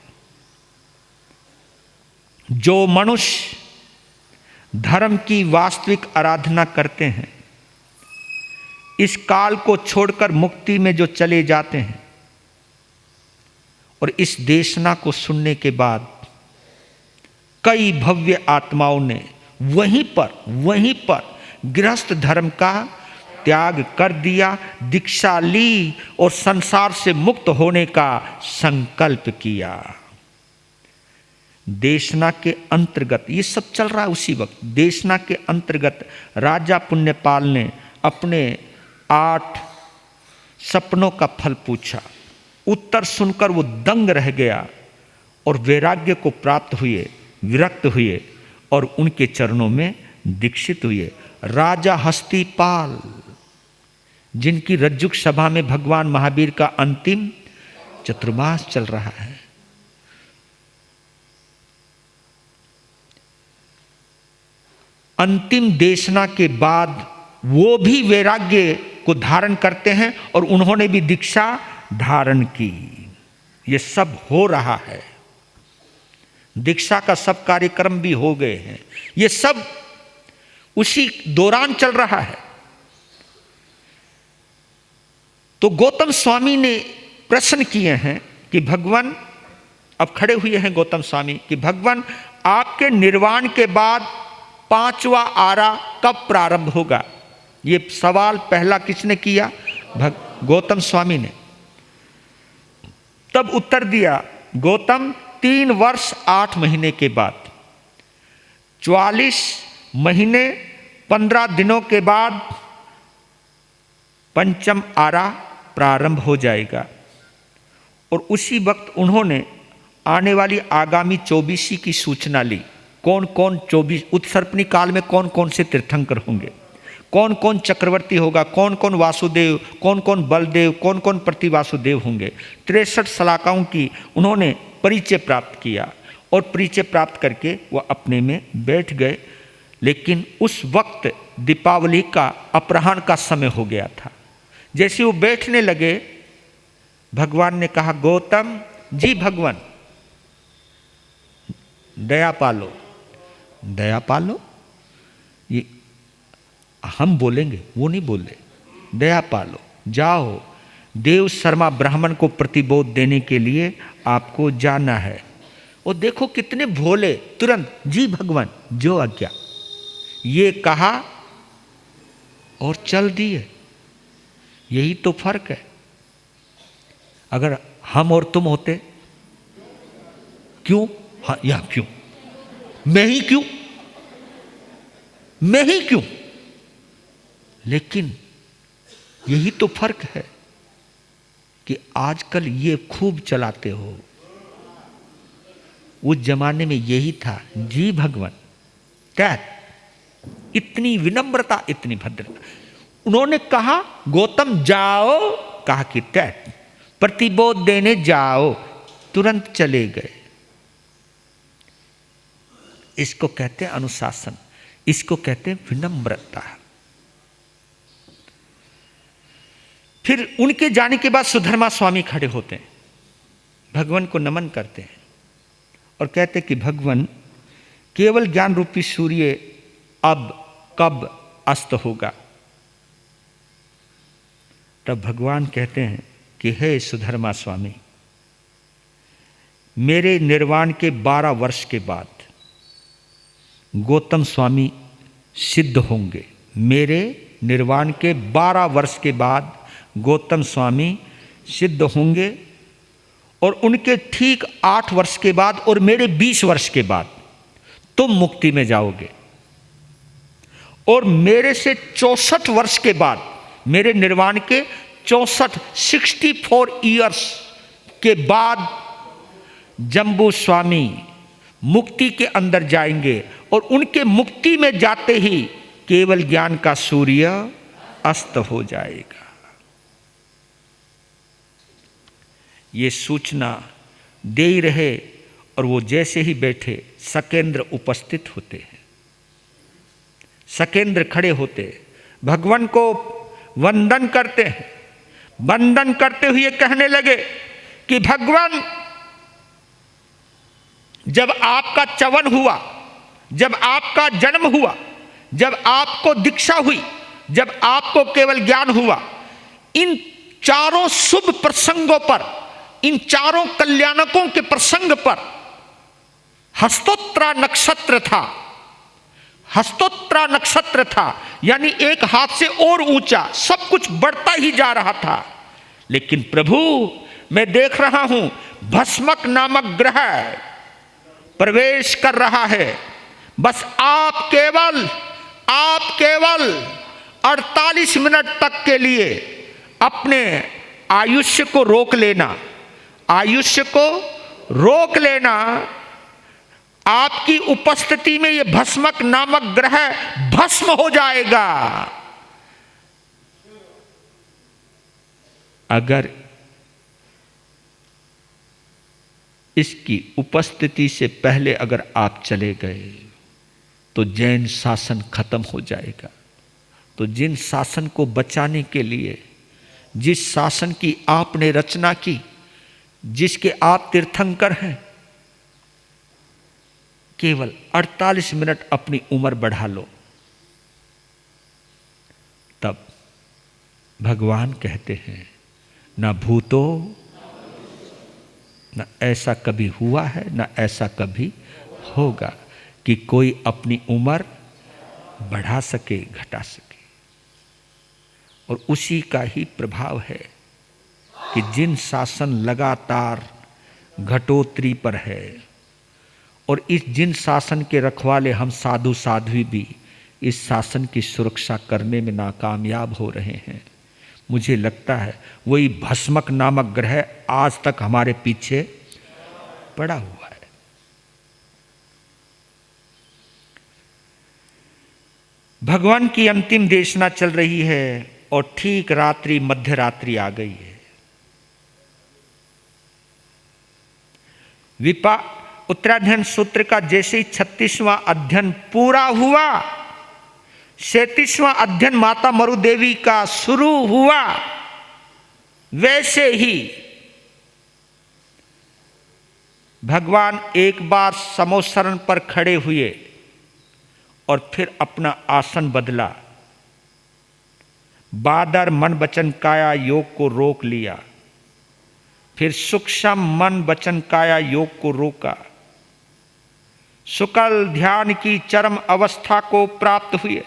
जो मनुष्य धर्म की वास्तविक आराधना करते हैं, इस काल को छोड़कर मुक्ति में जो चले जाते हैं और इस देशना को सुनने के बाद कई भव्य आत्माओं ने वहीं पर गृहस्थ धर्म का त्याग कर दिया, दीक्षा ली और संसार से मुक्त होने का संकल्प किया। देशना के अंतर्गत ये सब चल रहा है। उसी वक्त देशना के अंतर्गत राजा पुण्यपाल ने अपने 8 सपनों का फल पूछा। उत्तर सुनकर वो दंग रह गया और वैराग्य को प्राप्त हुए, विरक्त हुए और उनके चरणों में दीक्षित हुए। राजा हस्तिपाल, जिनकी रज्जुक सभा में भगवान महावीर का अंतिम चतुर्मास चल रहा है, अंतिम देशना के बाद वो भी वैराग्य को धारण करते हैं और उन्होंने भी दीक्षा धारण की। ये सब हो रहा है। दीक्षा का सब कार्यक्रम भी हो गए हैं। ये सब उसी दौरान चल रहा है। तो गौतम स्वामी ने प्रश्न किए हैं कि भगवान, अब खड़े हुए हैं गौतम स्वामी कि भगवान आपके निर्वाण के बाद 5वां आरा कब प्रारंभ होगा। ये सवाल पहला किसने किया? गौतम स्वामी ने। तब उत्तर दिया गौतम 3 वर्ष 8 महीने के बाद, 44 महीने 15 दिनों के बाद पंचम आरा प्रारंभ हो जाएगा। और उसी वक्त उन्होंने आने वाली आगामी 24वीं की सूचना ली। कौन कौन 24 उत्सर्पणी काल में कौन कौन से तीर्थंकर होंगे, कौन कौन चक्रवर्ती होगा, कौन कौन वासुदेव, कौन कौन बलदेव, कौन कौन प्रतिवासुदेव होंगे। 63 शलाकाओं की उन्होंने परिचय प्राप्त किया और परिचय प्राप्त करके वह अपने में बैठ गए। लेकिन उस वक्त दीपावली का अपराह्न का समय हो गया था। जैसे वो बैठने लगे, भगवान ने कहा, गौतम जी भगवान दया पालो। दया पालो, ये हम बोलेंगे, वो नहीं बोले। दया पालो, जाओ देव शर्मा ब्राह्मण को प्रतिबोध देने के लिए आपको जाना है। और देखो कितने भोले, तुरंत जी भगवान जो आज्ञा, ये कहा और चल दिए। यही तो फर्क है। अगर हम और तुम होते, क्यों, हाँ या क्यों, मैं ही क्यों, मैं ही क्यों। लेकिन यही तो फर्क है कि आजकल ये खूब चलाते हो। उस जमाने में यही था, जी भगवान, टैट, इतनी विनम्रता, इतनी भद्रता। उन्होंने कहा गौतम जाओ, कहा कि टैट प्रतिबोध देने जाओ, तुरंत चले गए। इसको कहते हैं अनुशासन, इसको कहते हैं विनम्रता। फिर उनके जाने के बाद सुधर्मा स्वामी खड़े होते हैं, भगवान को नमन करते हैं और कहते हैं कि भगवान, केवल ज्ञान रूपी सूर्य अब कब अस्त होगा। तब भगवान कहते हैं कि हे सुधर्मा स्वामी, मेरे निर्वाण के 12 वर्ष के बाद गौतम स्वामी सिद्ध होंगे। मेरे निर्वाण के 12 वर्ष के बाद गौतम स्वामी सिद्ध होंगे, और उनके ठीक 8 वर्ष के बाद और मेरे 20 वर्ष के बाद तुम मुक्ति में जाओगे। और मेरे से 64 वर्ष के बाद, मेरे निर्वाण के 64 ईयर्स के बाद जम्बू स्वामी मुक्ति के अंदर जाएंगे, और उनके मुक्ति में जाते ही केवल ज्ञान का सूर्य अस्त हो जाएगा। ये सूचना दे ही रहे, और वो जैसे ही बैठे सकेंद्र उपस्थित होते हैं। सकेंद्र खड़े होते, भगवान को वंदन करते हैं। वंदन करते हुए कहने लगे कि भगवान, जब आपका च्यवन हुआ, जब आपका जन्म हुआ, जब आपको दीक्षा हुई, जब आपको केवल ज्ञान हुआ, इन चारों शुभ प्रसंगों पर, इन चारों कल्याणकों के प्रसंग पर हस्तोत्तरा नक्षत्र था। हस्तोत्तरा नक्षत्र था, यानी एक हाथ से और ऊंचा, सब कुछ बढ़ता ही जा रहा था। लेकिन प्रभु, मैं देख रहा हूं भस्मक नामक ग्रह प्रवेश कर रहा है। बस आप केवल 48 मिनट तक के लिए अपने आयुष्य को रोक लेना, आयुष्य को रोक लेना। आपकी उपस्थिति में यह भस्मक नामक ग्रह भस्म हो जाएगा। अगर इसकी उपस्थिति से पहले अगर आप चले गए तो जैन शासन खत्म हो जाएगा। तो जिन शासन को बचाने के लिए, जिस शासन की आपने रचना की, जिसके आप तीर्थंकर हैं, केवल 48 मिनट अपनी उम्र बढ़ा लो। तब भगवान कहते हैं, ना भूतो, ना ऐसा कभी हुआ है, ना ऐसा कभी होगा कि कोई अपनी उम्र बढ़ा सके, घटा सके। और उसी का ही प्रभाव है कि जिन शासन लगातार घटोत्तरी पर है, और इस जिन शासन के रखवाले हम साधु साध्वी भी इस शासन की सुरक्षा करने में नाकामयाब हो रहे हैं। मुझे लगता है वही भस्मक नामक ग्रह आज तक हमारे पीछे पड़ा हुआ है। भगवान की अंतिम देशना चल रही है और ठीक रात्रि, मध्य रात्रि आ गई है। उत्तराध्ययन सूत्र का जैसे ही 36वां अध्ययन पूरा हुआ, 37वां अध्ययन माता मरु देवी का शुरू हुआ, वैसे ही भगवान एक बार समोसरण पर खड़े हुए और फिर अपना आसन बदला। बादर मन वचन काया योग को रोक लिया, फिर सूक्ष्म मन वचन काया योग को रोका। शुक्ल ध्यान की चरम अवस्था को प्राप्त हुए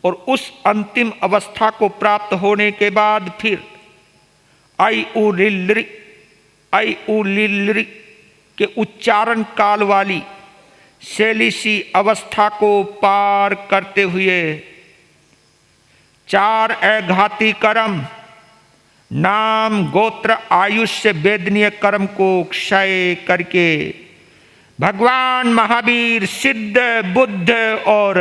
और उस अंतिम अवस्था को प्राप्त होने के बाद फिर आई उ लिल के उच्चारण काल वाली शैलीसी अवस्था को पार करते हुए 4 अघाती कर्म, नाम गोत्र आयुष्य वेदनीय कर्म को क्षय करके भगवान महावीर सिद्ध बुद्ध और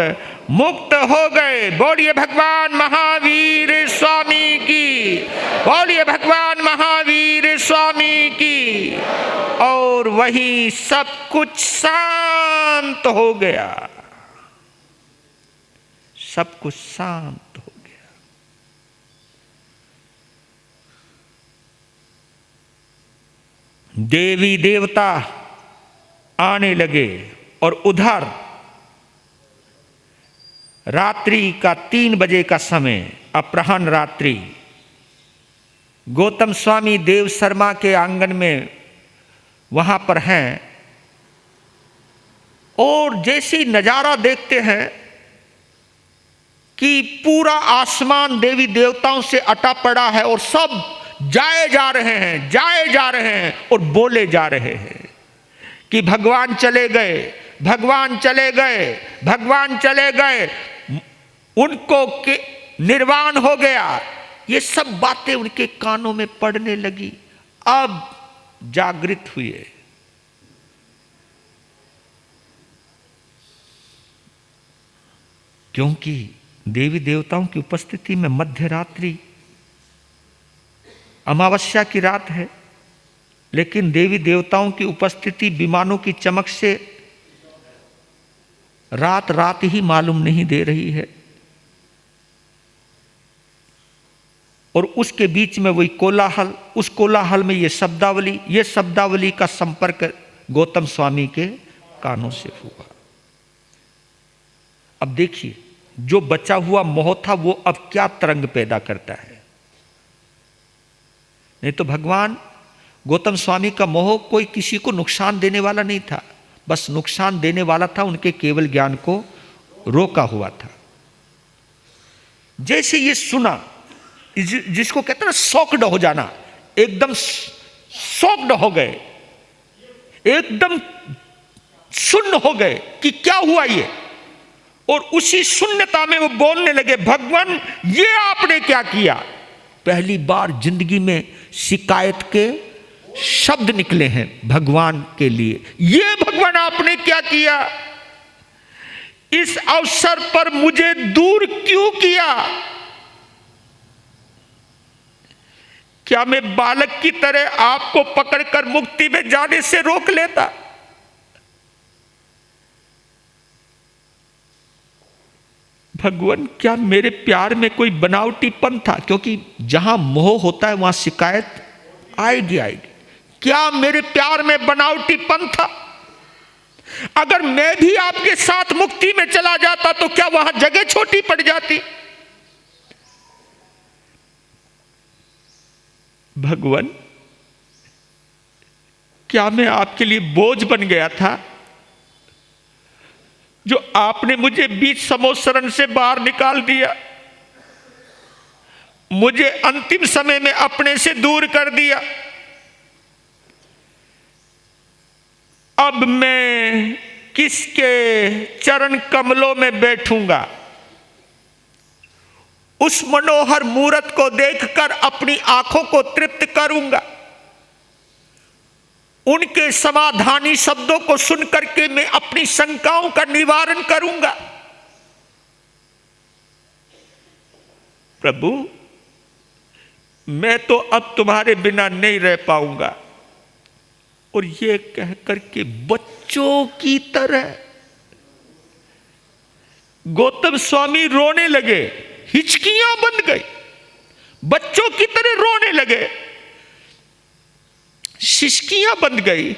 मुक्त हो गए। बोलिए भगवान महावीर स्वामी की, बोलिए भगवान महावीर स्वामी की। और वही सब कुछ शांत हो गया, सब कुछ शांत हो गया। देवी देवता आने लगे और उधर रात्रि का 3 बजे का समय, अपराह्न रात्रि, गौतम स्वामी देव शर्मा के आंगन में वहां पर हैं और जैसी नजारा देखते हैं कि पूरा आसमान देवी देवताओं से अटा पड़ा है और सब जाए जा रहे हैं, जाए जा रहे हैं और बोले जा रहे हैं कि भगवान चले गए, भगवान चले गए, भगवान चले गए, उनको के निर्वाण हो गया। ये सब बातें उनके कानों में पड़ने लगी। अब जागृत हुए। क्योंकि देवी देवताओं की उपस्थिति में मध्य रात्रि, अमावस्या की रात है, लेकिन देवी देवताओं की उपस्थिति विमानों की चमक से रात रात ही मालूम नहीं दे रही है। और उसके बीच में वही कोलाहल, उस कोलाहल में ये शब्दावली का संपर्क गौतम स्वामी के कानों से हुआ। अब देखिए, जो बचा हुआ मोह था वो अब क्या तरंग पैदा करता है। नहीं तो भगवान गौतम स्वामी का मोह कोई किसी को नुकसान देने वाला नहीं था, बस नुकसान देने वाला था उनके केवल ज्ञान को रोका हुआ था। जैसे ये सुना, जिसको कहते हैं ना शॉक्ड हो जाना, एकदम शॉक्ड हो गए, एकदम शून्य हो गए कि क्या हुआ ये। और उसी शून्यता में वो बोलने लगे, भगवान ये आपने क्या किया। पहली बार जिंदगी में शिकायत के शब्द निकले हैं भगवान के लिए। ये भगवान आपने क्या किया, इस अवसर पर मुझे दूर क्यों किया। क्या मैं बालक की तरह आपको पकड़कर मुक्ति में जाने से रोक लेता। भगवान, क्या मेरे प्यार में कोई बनावटीपन था, क्योंकि जहां मोह होता है वहां शिकायत आएगी। क्या मेरे प्यार में बनावटीपन था। अगर मैं भी आपके साथ मुक्ति में चला जाता तो क्या वहां जगह छोटी पड़ जाती। भगवान, क्या मैं आपके लिए बोझ बन गया था, जो आपने मुझे बीच समोसरण से बाहर निकाल दिया, मुझे अंतिम समय में अपने से दूर कर दिया। अब मैं किसके चरण कमलों में बैठूंगा। उस मनोहर मूरत को देखकर अपनी आंखों को तृप्त करूंगा। उनके समाधानी शब्दों को सुनकर के मैं अपनी शंकाओं का निवारण करूंगा। प्रभु, मैं तो अब तुम्हारे बिना नहीं रह पाऊंगा। और ये कह करके बच्चों की तरह गौतम स्वामी रोने लगे, हिचकियां बंध गई, बच्चों की तरह रोने लगे, सिसकियां बंध गई।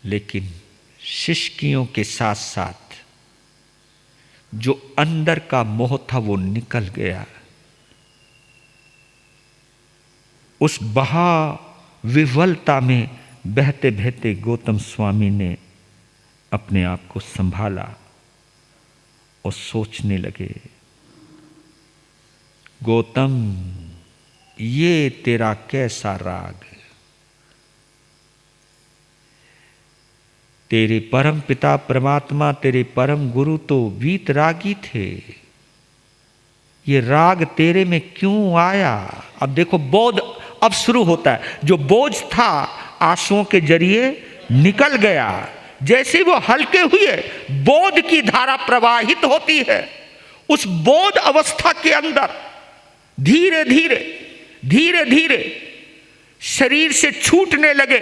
लेकिन सिसकियों के साथ साथ जो अंदर का मोह था वो निकल गया। उस बहा विह्वलता में बहते बहते गौतम स्वामी ने अपने आप को संभाला और सोचने लगे, गौतम ये तेरा कैसा राग है? तेरे परम पिता परमात्मा, तेरे परम गुरु तो वीतरागी थे, ये राग तेरे में क्यों आया? अब देखो बोध अब शुरू होता है। जो बोझ था आंसुओं के जरिए निकल गया। जैसे वो हल्के हुए बोध की धारा प्रवाहित होती है, उस बोध अवस्था के अंदर धीरे धीरे धीरे धीरे शरीर से छूटने लगे,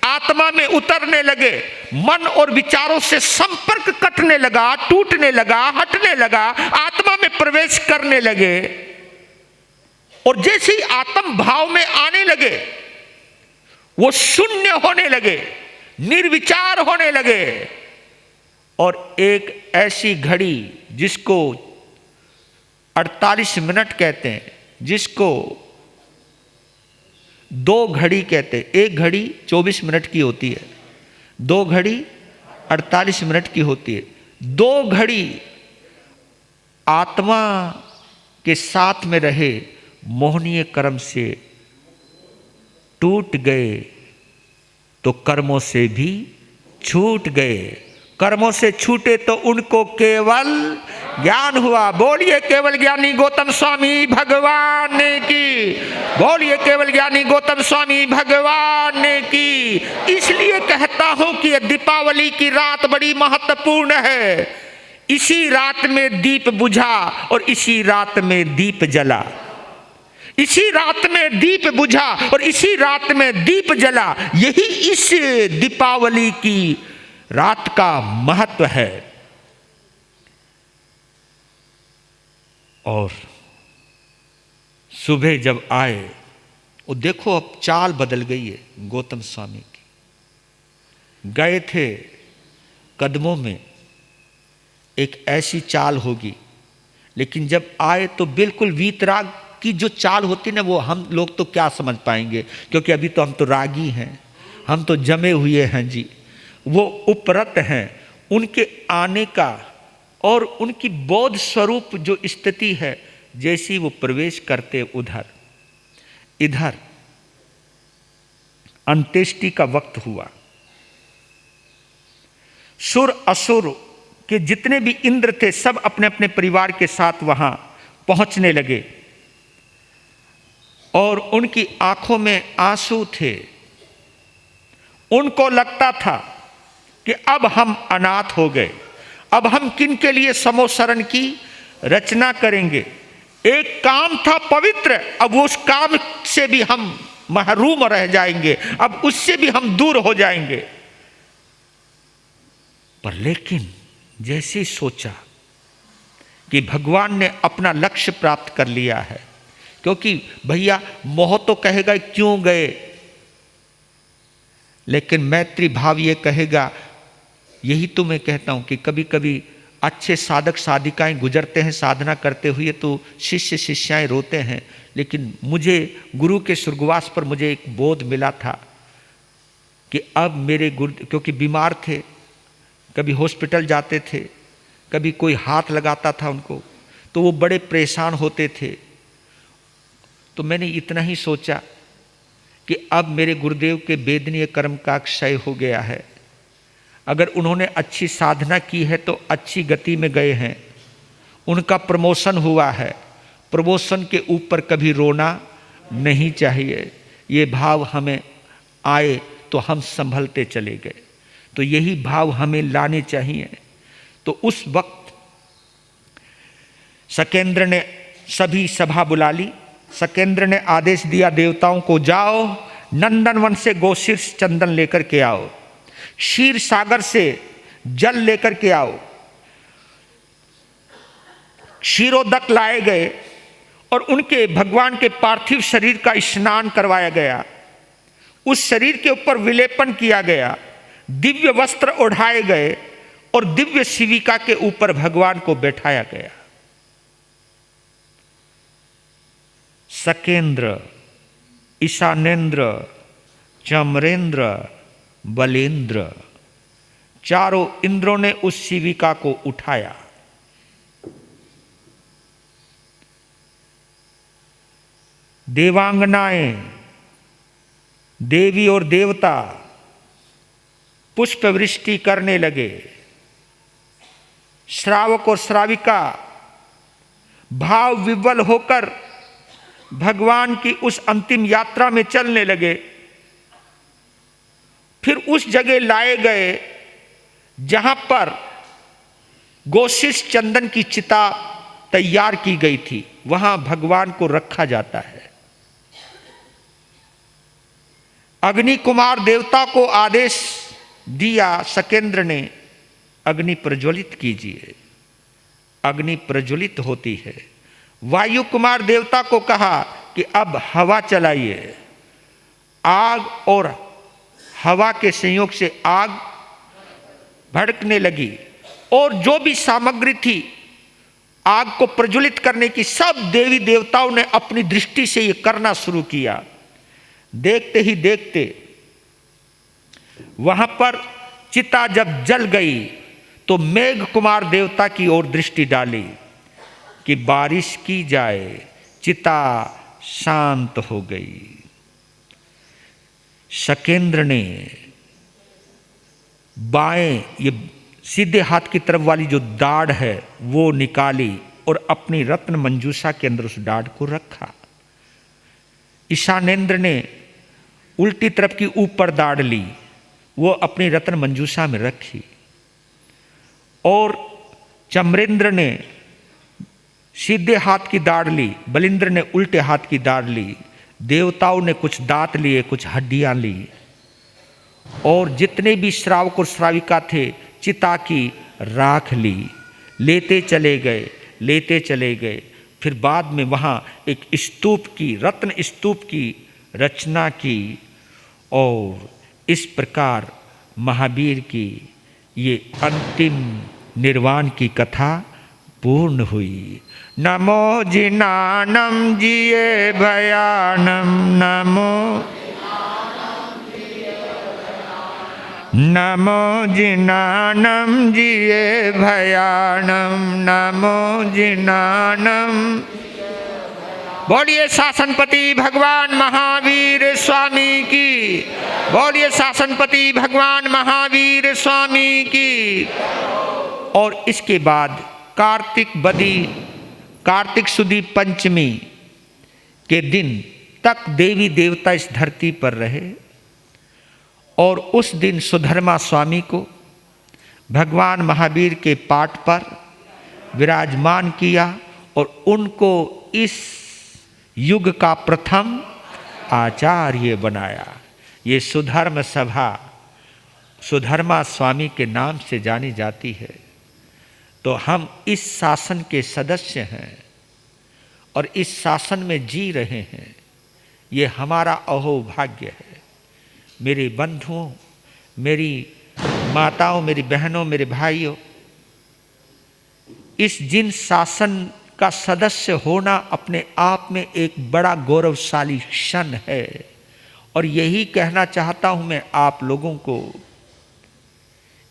आत्मा में उतरने लगे, मन और विचारों से संपर्क कटने लगा, टूटने लगा, हटने लगा, आत्मा में प्रवेश करने लगे। और जैसे ही आत्म भाव में आने लगे वो शून्य होने लगे, निर्विचार होने लगे। और एक ऐसी घड़ी जिसको 48 मिनट कहते हैं, जिसको 2 घड़ी कहते हैं, एक घड़ी 24 मिनट की होती है, 2 घड़ी 48 मिनट की होती है। 2 घड़ी आत्मा के साथ में रहे मोहनीय कर्म से टूट गए तो कर्मों से भी छूट गए। कर्मों से छूटे तो उनको केवल ज्ञान हुआ। बोलिए केवल ज्ञानी गौतम स्वामी भगवान की, बोलिए केवल ज्ञानी गौतम स्वामी भगवान की। इसलिए कहता हूं कि दीपावली की रात बड़ी महत्वपूर्ण है। इसी रात में दीप बुझा और इसी रात में दीप जला, इसी रात में दीप बुझा और इसी रात में दीप जला। यही इस दीपावली की रात का महत्व है। और सुबह जब आए, वो देखो अब चाल बदल गई है गौतम स्वामी की। गए थे कदमों में एक ऐसी चाल होगी, लेकिन जब आए तो बिल्कुल वीतराग की जो चाल होती ना, वो हम लोग तो क्या समझ पाएंगे, क्योंकि अभी तो हम तो रागी हैं, हम तो जमे हुए हैं जी। वो उपरत हैं। उनके आने का और उनकी बोध स्वरूप जो स्थिति है, जैसी वो प्रवेश करते उधर इधर अंत्येष्टि का वक्त हुआ। सुर असुर के जितने भी इंद्र थे सब अपने अपने परिवार के साथ वहां पहुंचने लगे और उनकी आंखों में आंसू थे। उनको लगता था कि अब हम अनाथ हो गए, अब हम किन के लिए समोसरण की रचना करेंगे। एक काम था पवित्र, अब उस काम से भी हम महरूम रह जाएंगे, अब उससे भी हम दूर हो जाएंगे। पर लेकिन जैसे ही सोचा कि भगवान ने अपना लक्ष्य प्राप्त कर लिया है, क्योंकि भैया मोह तो कहेगा क्यों गए, लेकिन मैत्री भाव ये कहेगा। यही तो मैं कहता हूं कि कभी कभी अच्छे साधक साधिकाएं गुजरते हैं साधना करते हुए, तो शिष्य शिष्याएं रोते हैं। लेकिन मुझे गुरु के स्वर्गवास पर मुझे एक बोध मिला था कि अब मेरे गुरु, क्योंकि बीमार थे, कभी हॉस्पिटल जाते थे, कभी कोई हाथ लगाता था उनको तो वो बड़े परेशान होते थे। तो मैंने इतना ही सोचा कि अब मेरे गुरुदेव के वेदनीय कर्म का क्षय हो गया है। अगर उन्होंने अच्छी साधना की है तो अच्छी गति में गए हैं, उनका प्रमोशन हुआ है, प्रमोशन के ऊपर कभी रोना नहीं चाहिए। ये भाव हमें आए तो हम संभलते चले गए, तो यही भाव हमें लाने चाहिए। तो उस वक्त सकेंद्र ने सभी सभा बुला ली सकेंद्र ने आदेश दिया देवताओं को, जाओ नंदनवन से गोशीर्ष चंदन लेकर के आओ, क्षीर सागर से जल लेकर के आओ। क्षीरोदक लाए गए और उनके भगवान के पार्थिव शरीर का स्नान करवाया गया। उस शरीर के ऊपर विलेपन किया गया, दिव्य वस्त्र ओढ़ाए गए और दिव्य शिविका के ऊपर भगवान को बैठाया गया। सकेंद्र, ईशानेन्द्र, चमरेंद्र, बलेंद्र, चारों इंद्रों ने उस शिविका को उठाया। देवांगनाएं, देवी और देवता पुष्प वृष्टि करने लगे। श्रावक और श्राविका भाव विह्वल होकर भगवान की उस अंतिम यात्रा में चलने लगे। फिर उस जगह लाए गए जहां पर गोशीर्ष चंदन की चिता तैयार की गई थी, वहां भगवान को रखा जाता है। अग्नि कुमार देवता को आदेश दिया सकेंद्र ने, अग्नि प्रज्वलित कीजिए। अग्नि प्रज्वलित होती है। वायु कुमार देवता को कहा कि अब हवा चलाइए। आग और हवा के संयोग से आग भड़कने लगी और जो भी सामग्री थी आग को प्रज्वलित करने की, सब देवी देवताओं ने अपनी दृष्टि से यह करना शुरू किया। देखते ही देखते वहां पर चिता जब जल गई तो मेघ कुमार देवता की ओर दृष्टि डाली कि बारिश की जाए। चिता शांत हो गई। सकेंद्र ने बाएं, ये सीधे हाथ की तरफ वाली जो दाढ़ है वो निकाली और अपनी रत्न मंजूषा के अंदर उस दाढ़ को रखा। ईशानेन्द्र ने उल्टी तरफ की ऊपर दाढ़ ली, वो अपनी रत्न मंजूषा में रखी। और चमरेंद्र ने सीधे हाथ की दाढ़ ली, बलिंद्र ने उल्टे हाथ की दाढ़ ली। देवताओं ने कुछ दांत लिए, कुछ हड्डियां ली और जितने भी श्रावक और श्राविका थे चिता की राख ली, लेते चले गए, लेते चले गए। फिर बाद में वहाँ एक स्तूप की, रत्न स्तूप की रचना की और इस प्रकार महावीर की ये अंतिम निर्वाण की कथा पूर्ण हुई। नमो जिनानम जिये भयानम, नमो जिनानम जिये भयानम, नमो जिनानम। बोलिए शासनपति भगवान महावीर स्वामी की, बोलिए शासनपति भगवान महावीर स्वामी की। और इसके बाद कार्तिक सुदी पंचमी के दिन तक देवी देवता इस धरती पर रहे और उस दिन सुधर्मा स्वामी को भगवान महावीर के पाट पर विराजमान किया और उनको इस युग का प्रथम आचार्य बनाया। ये सुधर्म सभा सुधर्मा स्वामी के नाम से जानी जाती है। तो हम इस शासन के सदस्य हैं और इस शासन में जी रहे हैं, ये हमारा अहोभाग्य है। मेरे बंधुओं, मेरी माताओं, मेरी बहनों, मेरे भाइयों, इस जिन शासन का सदस्य होना अपने आप में एक बड़ा गौरवशाली क्षण है और यही कहना चाहता हूं मैं आप लोगों को,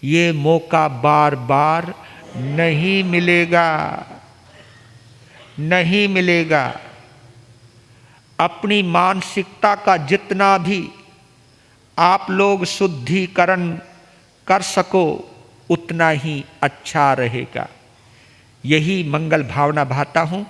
ये मौका बार बार नहीं मिलेगा, नहीं मिलेगा। अपनी मानसिकता का जितना भी आप लोग शुद्धिकरण कर सको उतना ही अच्छा रहेगा। यही मंगल भावना भाता हूँ।